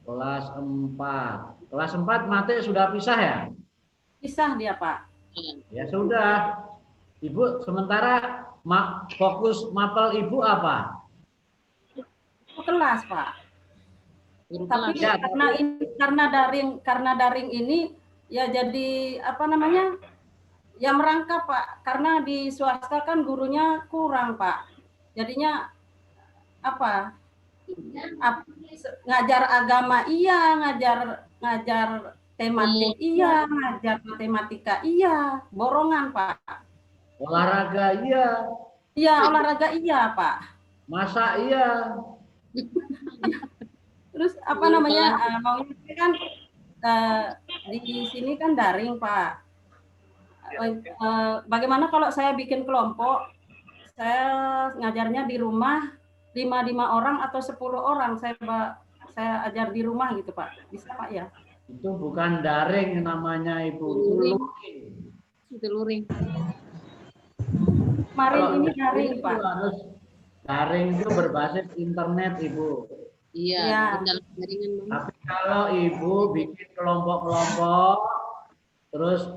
Kelas 4. Kelas 4 mati sudah pisah ya? Pisah dia, Pak. Ya sudah. Ibu sementara fokus mapel Ibu apa? Kelas, Pak. Tapi ya, karena daring ini ya jadi ya merangkap, Pak, karena di swasta kan gurunya kurang, Pak. Jadinya ngajar agama iya, ngajar tematik iya, ngajar matematika iya, borongan, Pak. Olahraga iya. Iya, olahraga iya, Pak. Masak iya. Terus maunya kan di sini kan daring, Pak. Bagaimana kalau saya bikin kelompok, saya ngajarnya di rumah 5 orang atau 10 orang saya ajar di rumah gitu, Pak. Bisa, Pak ya? Itu bukan daring namanya, Ibu. Itu luring. Kemarin ini daring, Pak. Daring itu berbasis internet, Ibu. Iya, dalam jaringan. Tapi kalau Ibu bikin kelompok-kelompok, terus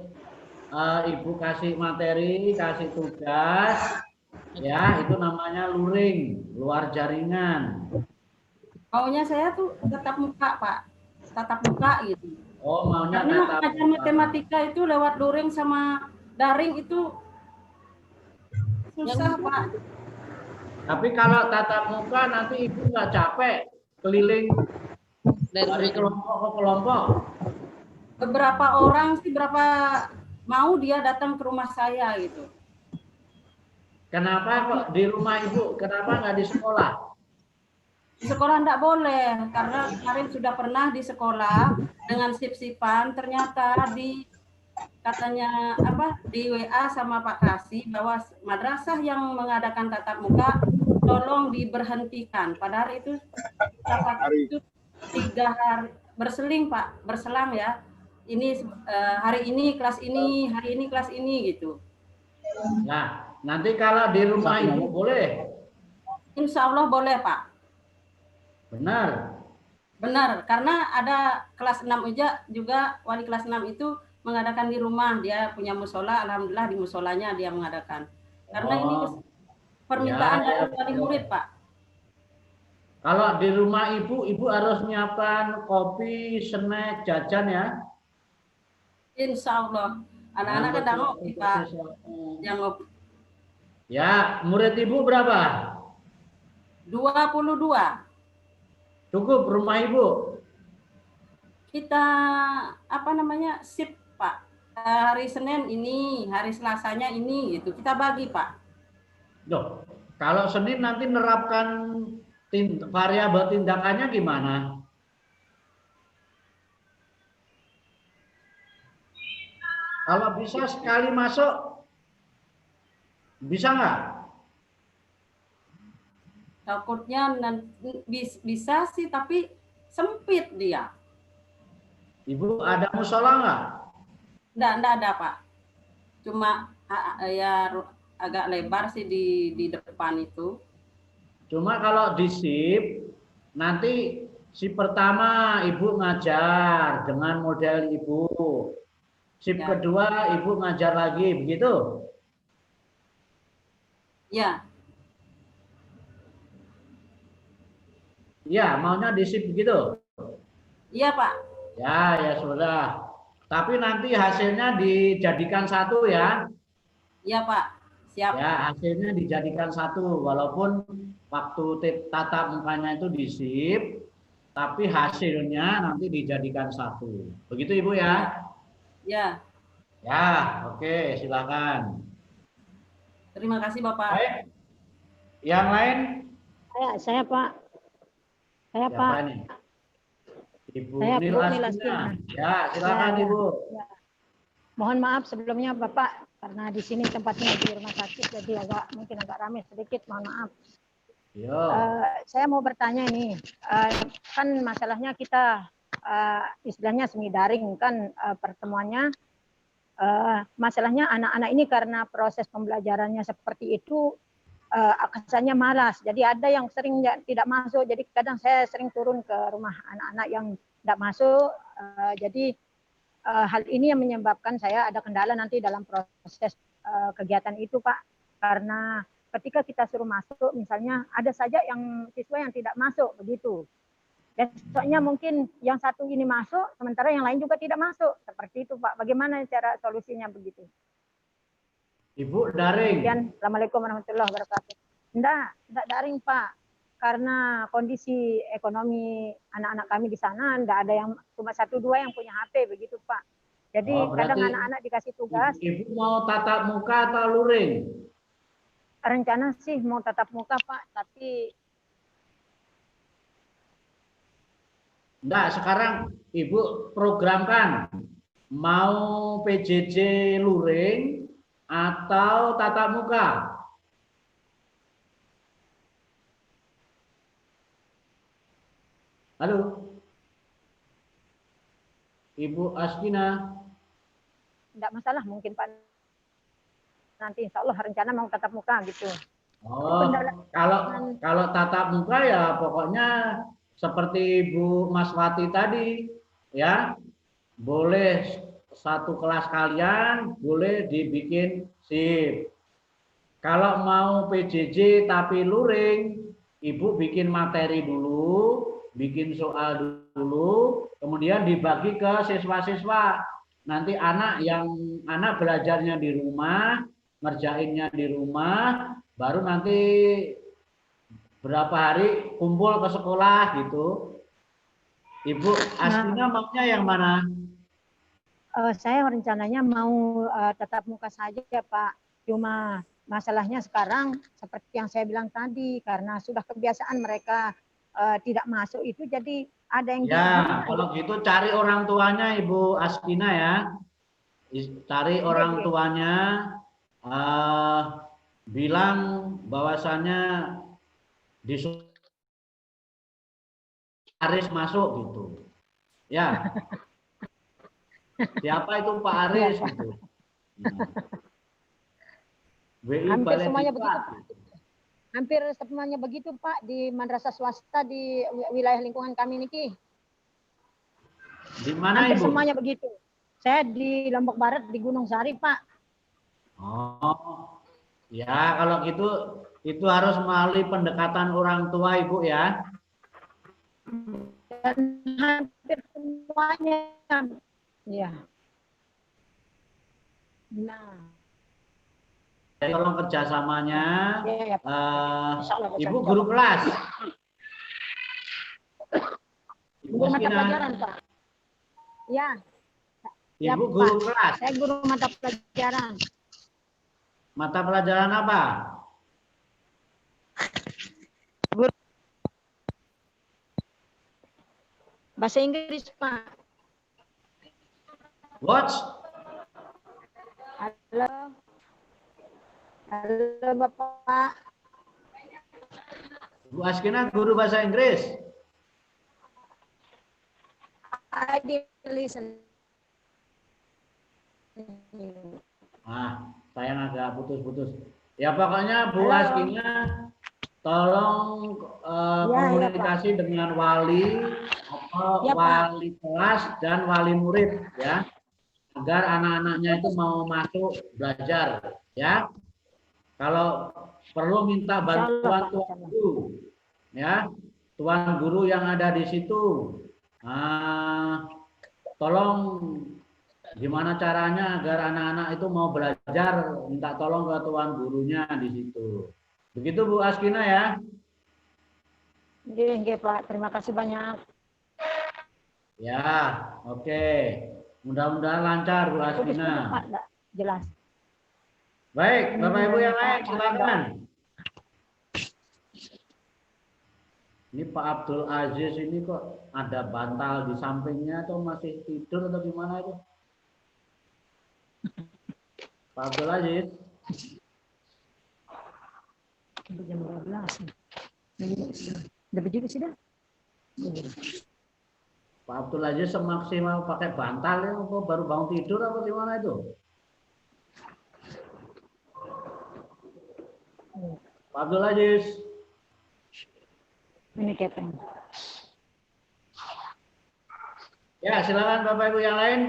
Ibu kasih materi, kasih tugas, ya itu namanya luring, luar jaringan. Maunya saya tuh tatap muka, Pak. Tatap muka gitu. Oh, maunya karena tatap ngajar matematika itu lewat luring sama daring itu susah Pak. Tapi kalau tatap muka nanti ibu nggak capek keliling dari kelompok ke kelompok. Beberapa orang sih berapa mau dia datang ke rumah saya gitu. Kenapa kok di rumah ibu? Kenapa nggak di sekolah? Di sekolah enggak boleh karena kemarin sudah pernah di sekolah dengan sip-sipan, ternyata katanya di WA sama Pak Kasih bahwa madrasah yang mengadakan tatap muka tolong diberhentikan. Padahal itu itu 3 hari berseling Pak, berselang ya. Ini hari ini kelas ini, hari ini kelas ini gitu. Nah, nanti kalau di rumah ibu boleh? Insya Allah boleh Pak. Benar. Benar, karena ada kelas 6 juga wali kelas 6 itu mengadakan di rumah. Dia punya musola, alhamdulillah di musolanya dia mengadakan. Karena ini permintaan dari wali murid, Pak. Kalau di rumah ibu harus nyiapkan kopi, snack, jajan ya? Insya Allah. Anak-anak kan ngopi, Pak. Yang ngopi. Ya, murid ibu berapa? 22. Cukup rumah ibu? Kita sip Pak. Hari Senin ini, hari Selasanya ini gitu. Kita bagi Pak. Loh, kalau Senin nanti nerapkan variabel tindakannya gimana? Kalau bisa sekali masuk, bisa nggak? Takutnya bisa sih, tapi sempit dia. Ibu ada musola nggak? Nggak ada Pak. Cuma ya agak lebar sih di depan itu. Cuma kalau di SIP, nanti SIP pertama ibu ngajar dengan model ibu. SIP kedua ibu ngajar lagi, begitu? Ya. Ya, maunya di SIP begitu? Iya Pak. Ya sudah. Tapi nanti hasilnya dijadikan satu ya? Iya Pak, siap. Ya, hasilnya dijadikan satu, walaupun waktu tatap mukanya itu di SIP, tapi hasilnya nanti dijadikan satu. Begitu Ibu ya? Ya. Ya, oke, silakan. Terima kasih Bapak. Baik. Yang lain? Saya Pak. Saya siapa Pak. Nih? Ibu Nilastina. Ya, silakan ya, Ibu. Ya. Mohon maaf sebelumnya Bapak, karena di sini tempatnya di rumah sakit, jadi mungkin agak ramai sedikit, mohon maaf. Saya mau bertanya ini, kan masalahnya kita istilahnya semi daring kan pertemuannya, masalahnya anak-anak ini karena proses pembelajarannya seperti itu, kesannya malas. Jadi ada yang sering tidak masuk. Jadi kadang saya sering turun ke rumah anak-anak yang tidak masuk. Jadi hal ini yang menyebabkan saya ada kendala nanti dalam proses kegiatan itu, Pak. Karena ketika kita suruh masuk, misalnya ada saja yang siswa yang tidak masuk begitu. Besoknya mungkin yang satu ini masuk, sementara yang lain juga tidak masuk. Seperti itu, Pak. Bagaimana cara solusinya begitu? Ibu daring. Assalamualaikum warahmatullahi wabarakatuh. Enggak daring Pak, karena kondisi ekonomi anak-anak kami di sana enggak ada yang, cuma 1-2 yang punya HP begitu Pak. Jadi kadang anak-anak dikasih tugas. Ibu mau tatap muka atau luring? Rencana sih mau tatap muka Pak, tapi enggak, sekarang Ibu programkan mau PJJ luring atau tatap muka? Halo? Ibu Askina? Enggak masalah mungkin Pak. Nanti insya Allah rencana mau tatap muka gitu. Oh, kalau tatap muka ya pokoknya seperti Ibu Maswati tadi ya, boleh satu kelas kalian boleh dibikin SIP. Kalau mau PJJ tapi luring, Ibu bikin materi dulu, bikin soal dulu, kemudian dibagi ke siswa-siswa. Nanti anak belajarnya di rumah, ngerjainnya di rumah, baru nanti berapa hari kumpul ke sekolah gitu. Ibu Astina maunya yang mana? Saya rencananya mau tatap muka saja ya Pak. Cuma masalahnya sekarang seperti yang saya bilang tadi, karena sudah kebiasaan mereka tidak masuk itu, jadi ada yang ya kalau gitu cari orang tuanya Ibu Astina ya. Cari orang tuanya, bilang bahwasannya disuruh Aris masuk gitu. Ya. Siapa itu Pak Aris gitu. Hampir semuanya begitu Pak. Hampir semuanya begitu Pak di madrasah swasta di wilayah lingkungan kami niki. Di mana hampir Ibu? Semuanya begitu. Saya di Lombok Barat di Gunung Sari Pak. Oh. Ya, kalau gitu itu harus melalui pendekatan orang tua Ibu ya. Dan hampir semuanya. Ya. Nah. Jadi tolong kerjasamanya, ya. Ibu guru kelas. Guru mata pelajaran Pak. Ya. Ibu guru kelas. Saya guru mata pelajaran. Mata pelajaran apa? Bahasa Inggris Pak. Watch. Halo. Halo Bapak. Bu Askina guru bahasa Inggris. I did listen. Sayang agak putus-putus. Ya pokoknya Bu Askina tolong komunikasi dengan wali atau wali kelas dan wali murid ya, agar anak-anaknya itu mau masuk belajar ya. Kalau perlu minta bantuan tuan guru, ya, tuan guru yang ada di situ. Tolong gimana caranya agar anak-anak itu mau belajar, minta tolong ke tuan gurunya di situ. Begitu Bu Askina ya. Oke, Pak. Terima kasih banyak. Ya, oke. Mudah-mudahan lancar Bu Askina. Pak, jelas. Baik, Bapak Ibu yang lain silakan. Ini Pak Abdul Aziz ini kok ada bantal di sampingnya atau masih tidur atau gimana itu? Pak Abdul Aziz. Jam 12. Udah juga sudah. Pak Abdul Aziz semaksimal pakai bantal ya, baru bangun tidur apa gimana itu? Pak Abdul Aziz. Ini kepeng. Ya, silakan Bapak Ibu yang lain.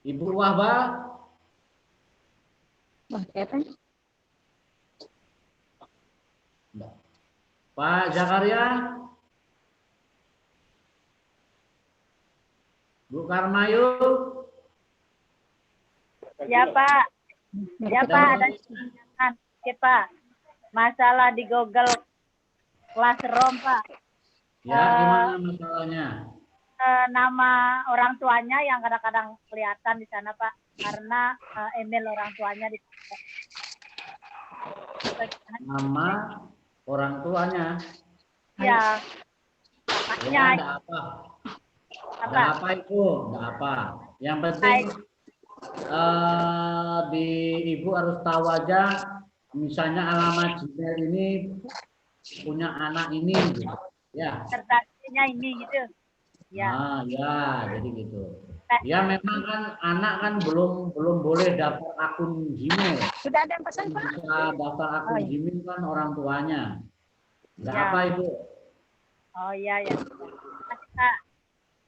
Ibu Wahba. Wah, kepeng. Pak Zakaria. Bu Karmayu. Ya Pak, ya Pak, ada ya, Pak. Masalah di Google Classroom Pak. Ya, gimana masalahnya? Nama orang tuanya yang kadang-kadang kelihatan di sana Pak, karena email orang tuanya di. Nama orang tuanya. Ya. Ya, ada apa? Ada apa itu? Ada apa? Yang penting di Ibu harus tahu aja, misalnya alamat Gmail ini punya anak ini, gitu. Ya. Sertasinya ini gitu. Ya. Ya, jadi gitu. Ya memang kan anak kan belum boleh daftar akun Gmail. Sudah ada yang pesan Pak? Bisa daftar akun Gmail kan orang tuanya. Enggak apa Ibu? Oh iya ya. Pak.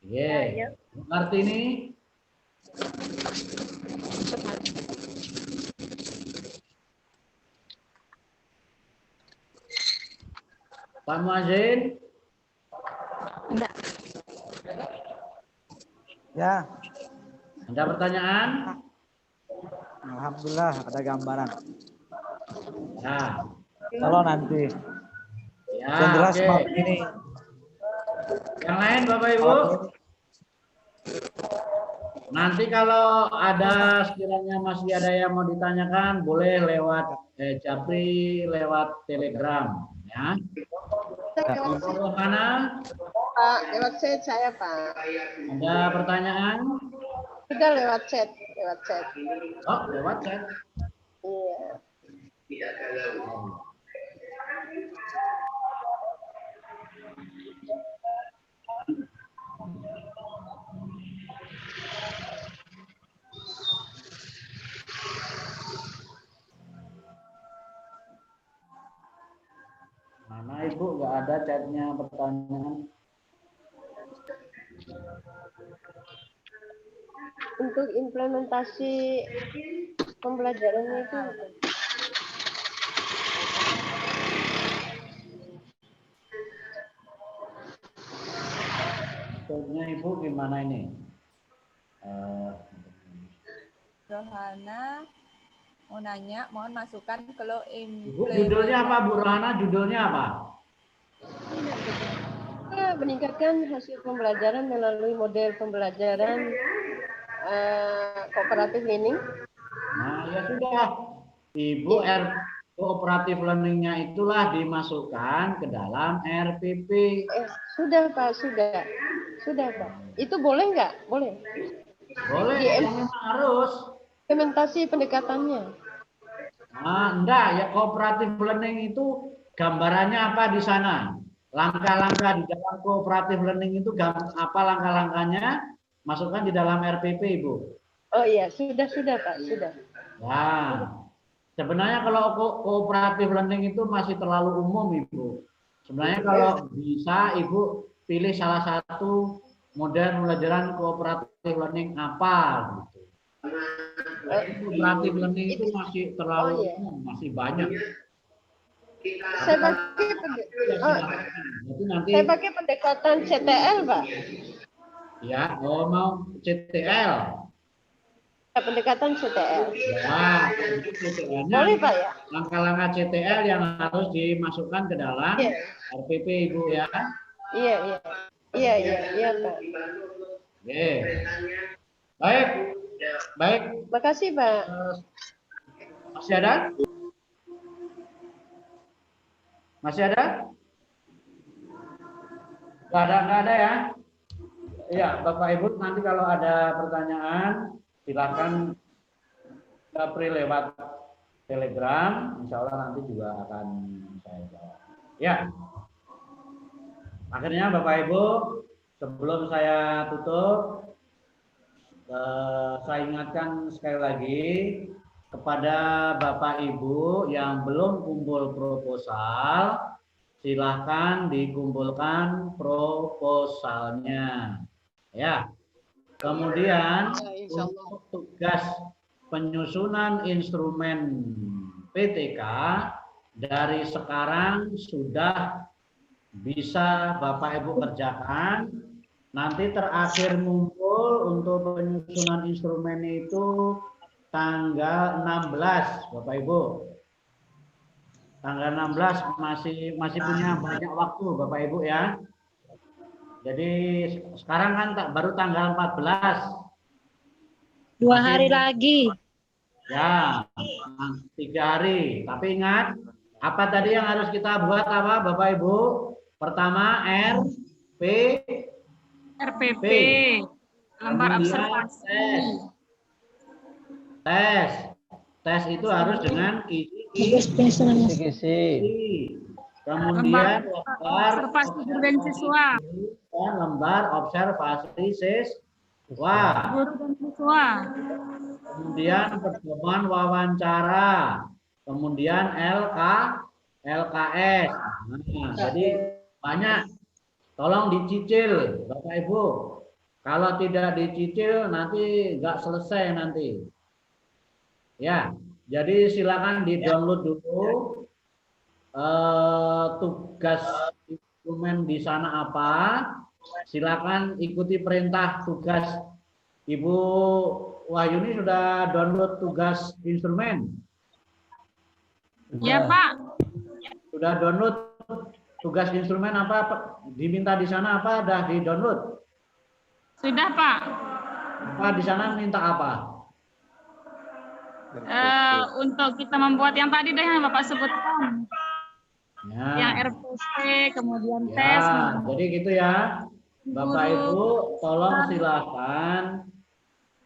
Iya. Ngerti ini? Pak Muazzin? Enggak. Ya. Ada pertanyaan? Alhamdulillah ada gambaran. Ya. Kalau nanti. Ya, Yang jelas oke. malam ini. Yang lain Bapak Ibu? Nanti kalau ada sekiranya masih ada yang mau ditanyakan, boleh lewat Japri, lewat Telegram, ya. Ibu Hana? Pak, lewat chat saya, Pak. Ada pertanyaan? Sudah lewat chat, lewat chat. Oh, lewat chat. Iya. Mana Ibu nggak ada chatnya pertanyaan? Untuk implementasi pembelajarannya itu Maksudnya Ibu gimana ini? Rohana mau nanya, mohon masukan kalau Ibu judulnya apa Bu Rohana? Judulnya apa? meningkatkan hasil pembelajaran melalui model pembelajaran cooperative learning. Nah, ya sudah. Ibu cooperative learning-nya itulah dimasukkan ke dalam RPP. Sudah Pak, sudah Pak. Itu boleh nggak? Boleh. Boleh, memang harus. Implementasi pendekatannya. Nah, enggak, ya cooperative learning itu gambarannya apa di sana? Langkah-langkah di dalam cooperative learning itu apa langkah-langkahnya? Masukkan di dalam RPP, Ibu. Oh iya, sudah Pak, sudah. Nah, sebenarnya kalau cooperative learning itu masih terlalu umum, Ibu. Sebenarnya kalau bisa Ibu pilih salah satu model pembelajaran cooperative learning apa gitu. Cooperative learning itu masih terlalu umum, masih banyak. Saya pakai pendekatan CTL, Pak. Ya, mau CTL. Pendekatan CTL. Ya, CTL-nya. Boleh Pak ya? Langkah-langkah CTL yang harus dimasukkan ke dalam RPP, Ibu ya. Iya Pak. Oke. Baik. Makasih Pak. Masih ada? Masih ada? Nggak ada ya? Iya, Bapak Ibu nanti kalau ada pertanyaan silakan Japri lewat Telegram, insya Allah nanti juga akan saya jawab. Ya, akhirnya Bapak Ibu sebelum saya tutup, saya ingatkan sekali lagi kepada Bapak Ibu yang belum kumpul proposal, silahkan dikumpulkan proposalnya. Ya. Kemudian untuk tugas penyusunan instrumen PTK dari sekarang sudah bisa Bapak Ibu kerjakan. Nanti terakhir ngumpul untuk penyusunan instrumen itu tanggal 16, Bapak Ibu. Tanggal 16 masih punya banyak waktu, Bapak Ibu ya. Jadi sekarang kan baru tanggal 14. 2 hari lagi. Ya, 3 hari. Tapi ingat, apa tadi yang harus kita buat apa, Bapak Ibu? Pertama RPP. Lembar observasi. Tes itu harus dengan kisi. Kemudian lembar observasi guru dan siswa. Lembar observasi siswa. Guru dan siswa. Kemudian pertemuan wawancara. Kemudian LKS. Nah, jadi banyak. Tolong dicicil, Bapak Ibu. Kalau tidak dicicil nanti nggak selesai nanti. Ya, jadi silakan di-download dulu tugas instrumen di sana apa. Silakan ikuti perintah tugas Ibu Wahyuni sudah download tugas instrumen? Ya, Pak. Sudah download tugas instrumen apa? Diminta di sana apa? Dah di-download? Sudah, Pak. Apa di sana minta apa? Untuk kita membuat yang tadi deh yang Bapak sebutkan. Ya. Yang RPC, kemudian Ya, tes. jadi gitu ya. Bapak Ibu, tolong silakan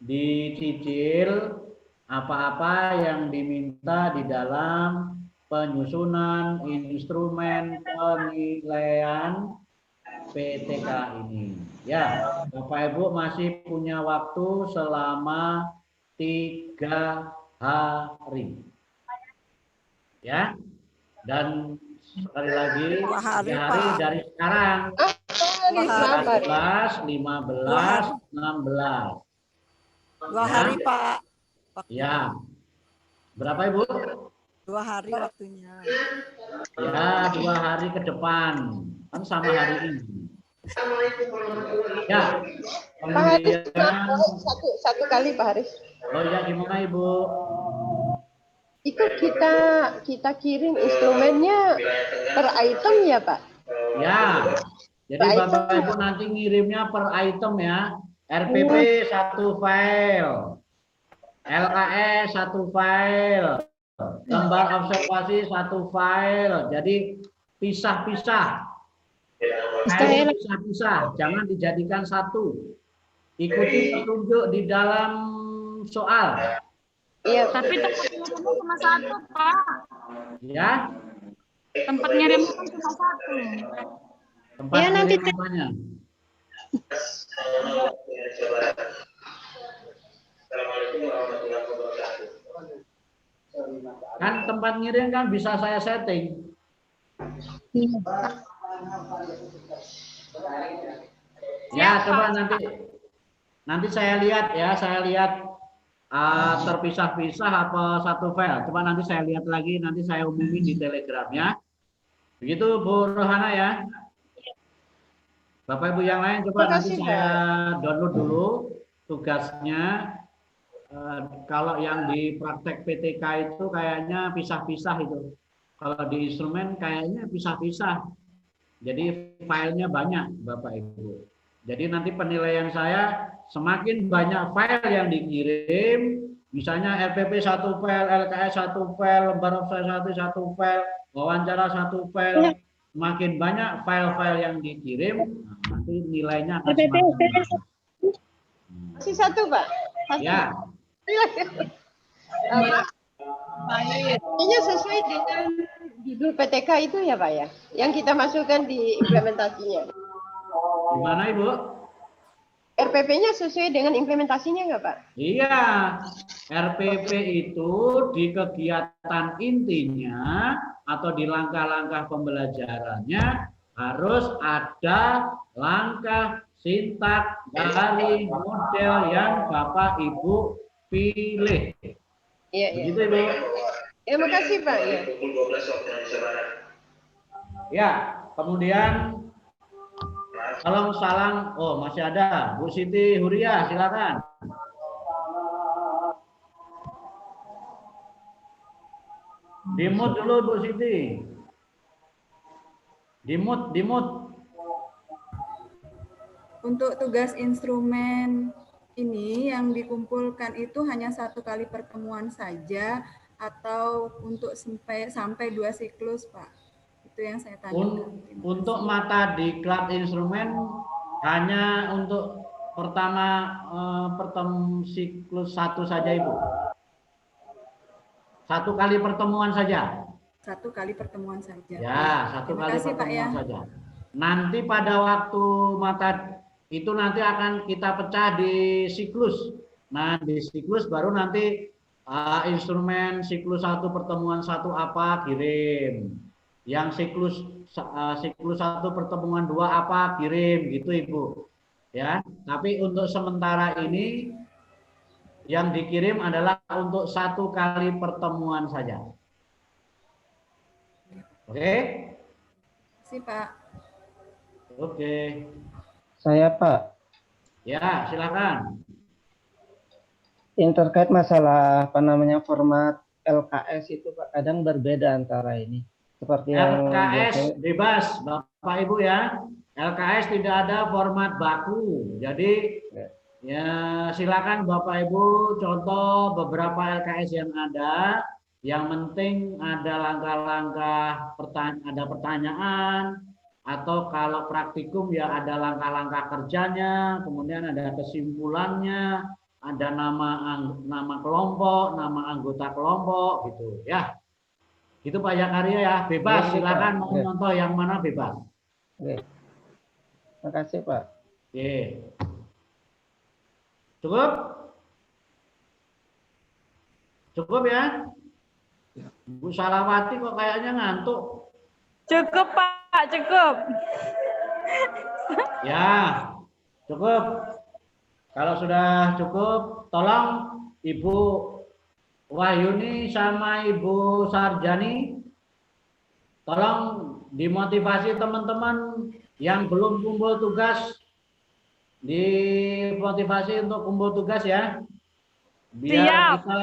dicicil apa-apa yang diminta di dalam penyusunan instrumen penilaian PTK ini. Ya, Bapak Ibu masih punya waktu selama 3 hari. Ya, dan sekali lagi 3 hari dari sekarang. 14, 15, 16. 2 hari, Pak. Ya. Berapa, Ibu? 2 hari waktunya. Ya, 2 hari ke depan. Kan sama hari ini. Ya. Pak Haris, Kemudian, satu kali Pak Haris. oh ya, gimana Ibu? Itu kita kirim instrumennya per item ya Pak? Ya. Jadi Bapak Ibu nanti ngirimnya per item ya. RPP 1 file. LKS 1 file. Lembar observasi 1 file. Jadi pisah-pisah. Pisah-pisah, jangan dijadikan satu. Ikuti petunjuk di dalam soal. Iya. Tapi tempatnya cuma satu, Pak. Ya. Tempat ngirimnya kan cuma satu. Tempat ya, nanti namanya. Kan tempat ngirim kan bisa saya setting. Ya, coba nanti saya lihat ya, terpisah-pisah apa satu file. Coba nanti saya lihat lagi, nanti saya umumin di Telegram ya. Begitu Bu Rohana ya. Bapak Ibu yang lain coba nanti saya download dulu tugasnya. Kalau yang di praktek PTK itu kayaknya pisah-pisah itu. Kalau di instrumen kayaknya pisah-pisah. Jadi filenya banyak Bapak Ibu. Jadi nanti penilaian saya semakin banyak file yang dikirim, misalnya RPP 1 file, LKS 1 file, lembar observasi 1 file, wawancara 1 file, semakin banyak file-file yang dikirim, nanti nilainya akan semakin banyak. Masih satu Pak? Ya. Ini sesuai dengan judul PTK itu ya Pak ya? Yang kita masukkan di implementasinya. Gimana Ibu? RPP-nya sesuai dengan implementasinya nggak Pak? Iya, RPP itu di kegiatan intinya atau di langkah-langkah pembelajarannya harus ada langkah sintak dari model yang Bapak Ibu pilih. Iya, begitu Ibu. Terima kasih Pak. Ya. Ya, kemudian salam, oh masih ada Bu Siti Huria, silakan. Dimut dulu Bu Siti. Dimut. Untuk tugas instrumen ini yang dikumpulkan itu hanya 1 kali pertemuan saja atau untuk sampai 2 siklus, Pak? Itu yang saya tanyakan. Untuk mata diklat instrumen hanya untuk siklus 1 saja Ibu. 1 kali pertemuan saja. 1 kali pertemuan saja. Ya, 1 kali pertemuan saja. Nanti pada waktu mata itu nanti akan kita pecah di siklus. Nah, di siklus baru nanti instrumen siklus 1 pertemuan 1 apa kirim. Yang siklus 1 pertemuan 2 apa kirim gitu Ibu. Ya, tapi untuk sementara ini yang dikirim adalah untuk 1 kali pertemuan saja. Oke? Terima kasih, Pak. Oke. Saya Pak. Ya, silakan. Yang terkait masalah apa namanya format LKS itu Pak, kadang berbeda antara ini. Seperti yang LKS bebas Bapak Ibu ya. LKS tidak ada format baku. Jadi ya silakan Bapak Ibu contoh beberapa LKS yang ada. Yang penting ada langkah-langkah ada pertanyaan, atau kalau praktikum ya ada langkah-langkah kerjanya, kemudian ada kesimpulannya, ada nama kelompok, nama anggota kelompok gitu ya. Gitu Pak Yakarya ya, bebas, silakan mau contoh yang mana bebas. Oke. Terima kasih Pak. Oke. Cukup? Cukup ya? Bu Salawati kok kayaknya ngantuk. Cukup Pak, cukup. Ya, cukup. Kalau sudah cukup, tolong Ibu Wahyuni sama Ibu Sarjani, tolong dimotivasi teman-teman yang belum kumpul tugas, dimotivasi untuk kumpul tugas ya. Biar kita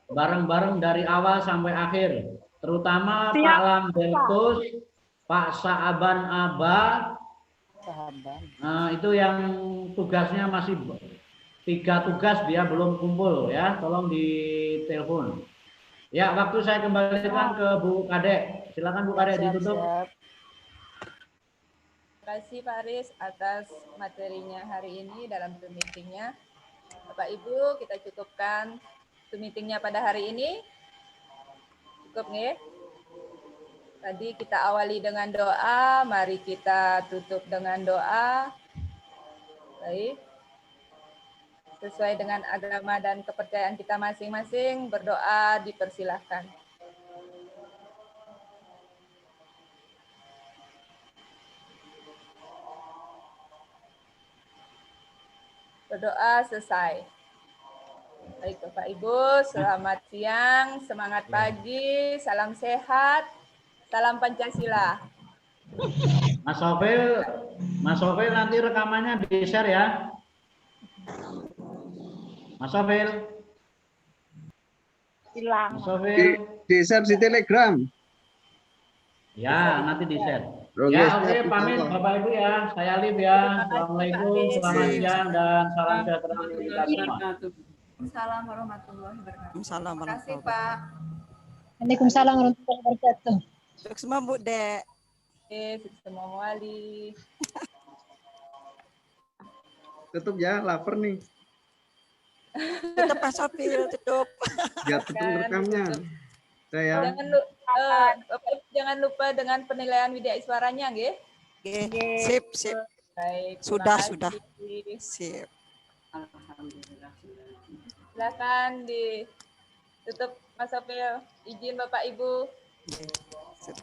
bareng-bareng dari awal sampai akhir. Terutama Pak Lambertus, Pak Saaban Aba, nah, itu yang tugasnya masih 3 tugas dia belum kumpul ya, tolong ditelepon. Ya, waktu saya kembalikan ke Bu Kadek. Silakan Bu Kadek ditutup. Terima kasih Pak Aris atas materinya hari ini dalam Zoom meetingnya. Bapak Ibu, kita cukupkan Zoom meetingnya pada hari ini. Cukup nih. Tadi kita awali dengan doa, mari kita tutup dengan doa. Baik. Sesuai dengan agama dan kepercayaan kita masing-masing, berdoa dipersilahkan. Berdoa selesai. Baik Bapak Ibu, selamat siang, semangat pagi, salam sehat, salam Pancasila. Mas Sofil nanti rekamannya di-share ya. Mas Sofil. Hilang. Mas Sofil. Di-share di Telegram. Ya, nanti di-share. Oke, Ya, oke, pamit Bapak Ibu ya. Saya Alif ya. Assalamualaikum, selamat siang dan salam sejahtera untuk kita semua. Assalamualaikum warahmatullahi wabarakatuh. Waalaikumsalam Terima kasih warahmatullahi Pak. Waalaikumsalam warahmatullahi wabarakatuh. Sukses semua Bu Dek. Sukses semua wali. Tutup ya, lapar nih. Tutup Pak Sofil, tutup. Ya, tutup rekamnya. Saya. Jangan lupa dengan penilaian Widya Iswaranya, nggih. Sip, sip. Baik, Sudah. Sip. Alhamdulillah. Silakan ditutup Mas Sofil. Izin Bapak Ibu. Sip.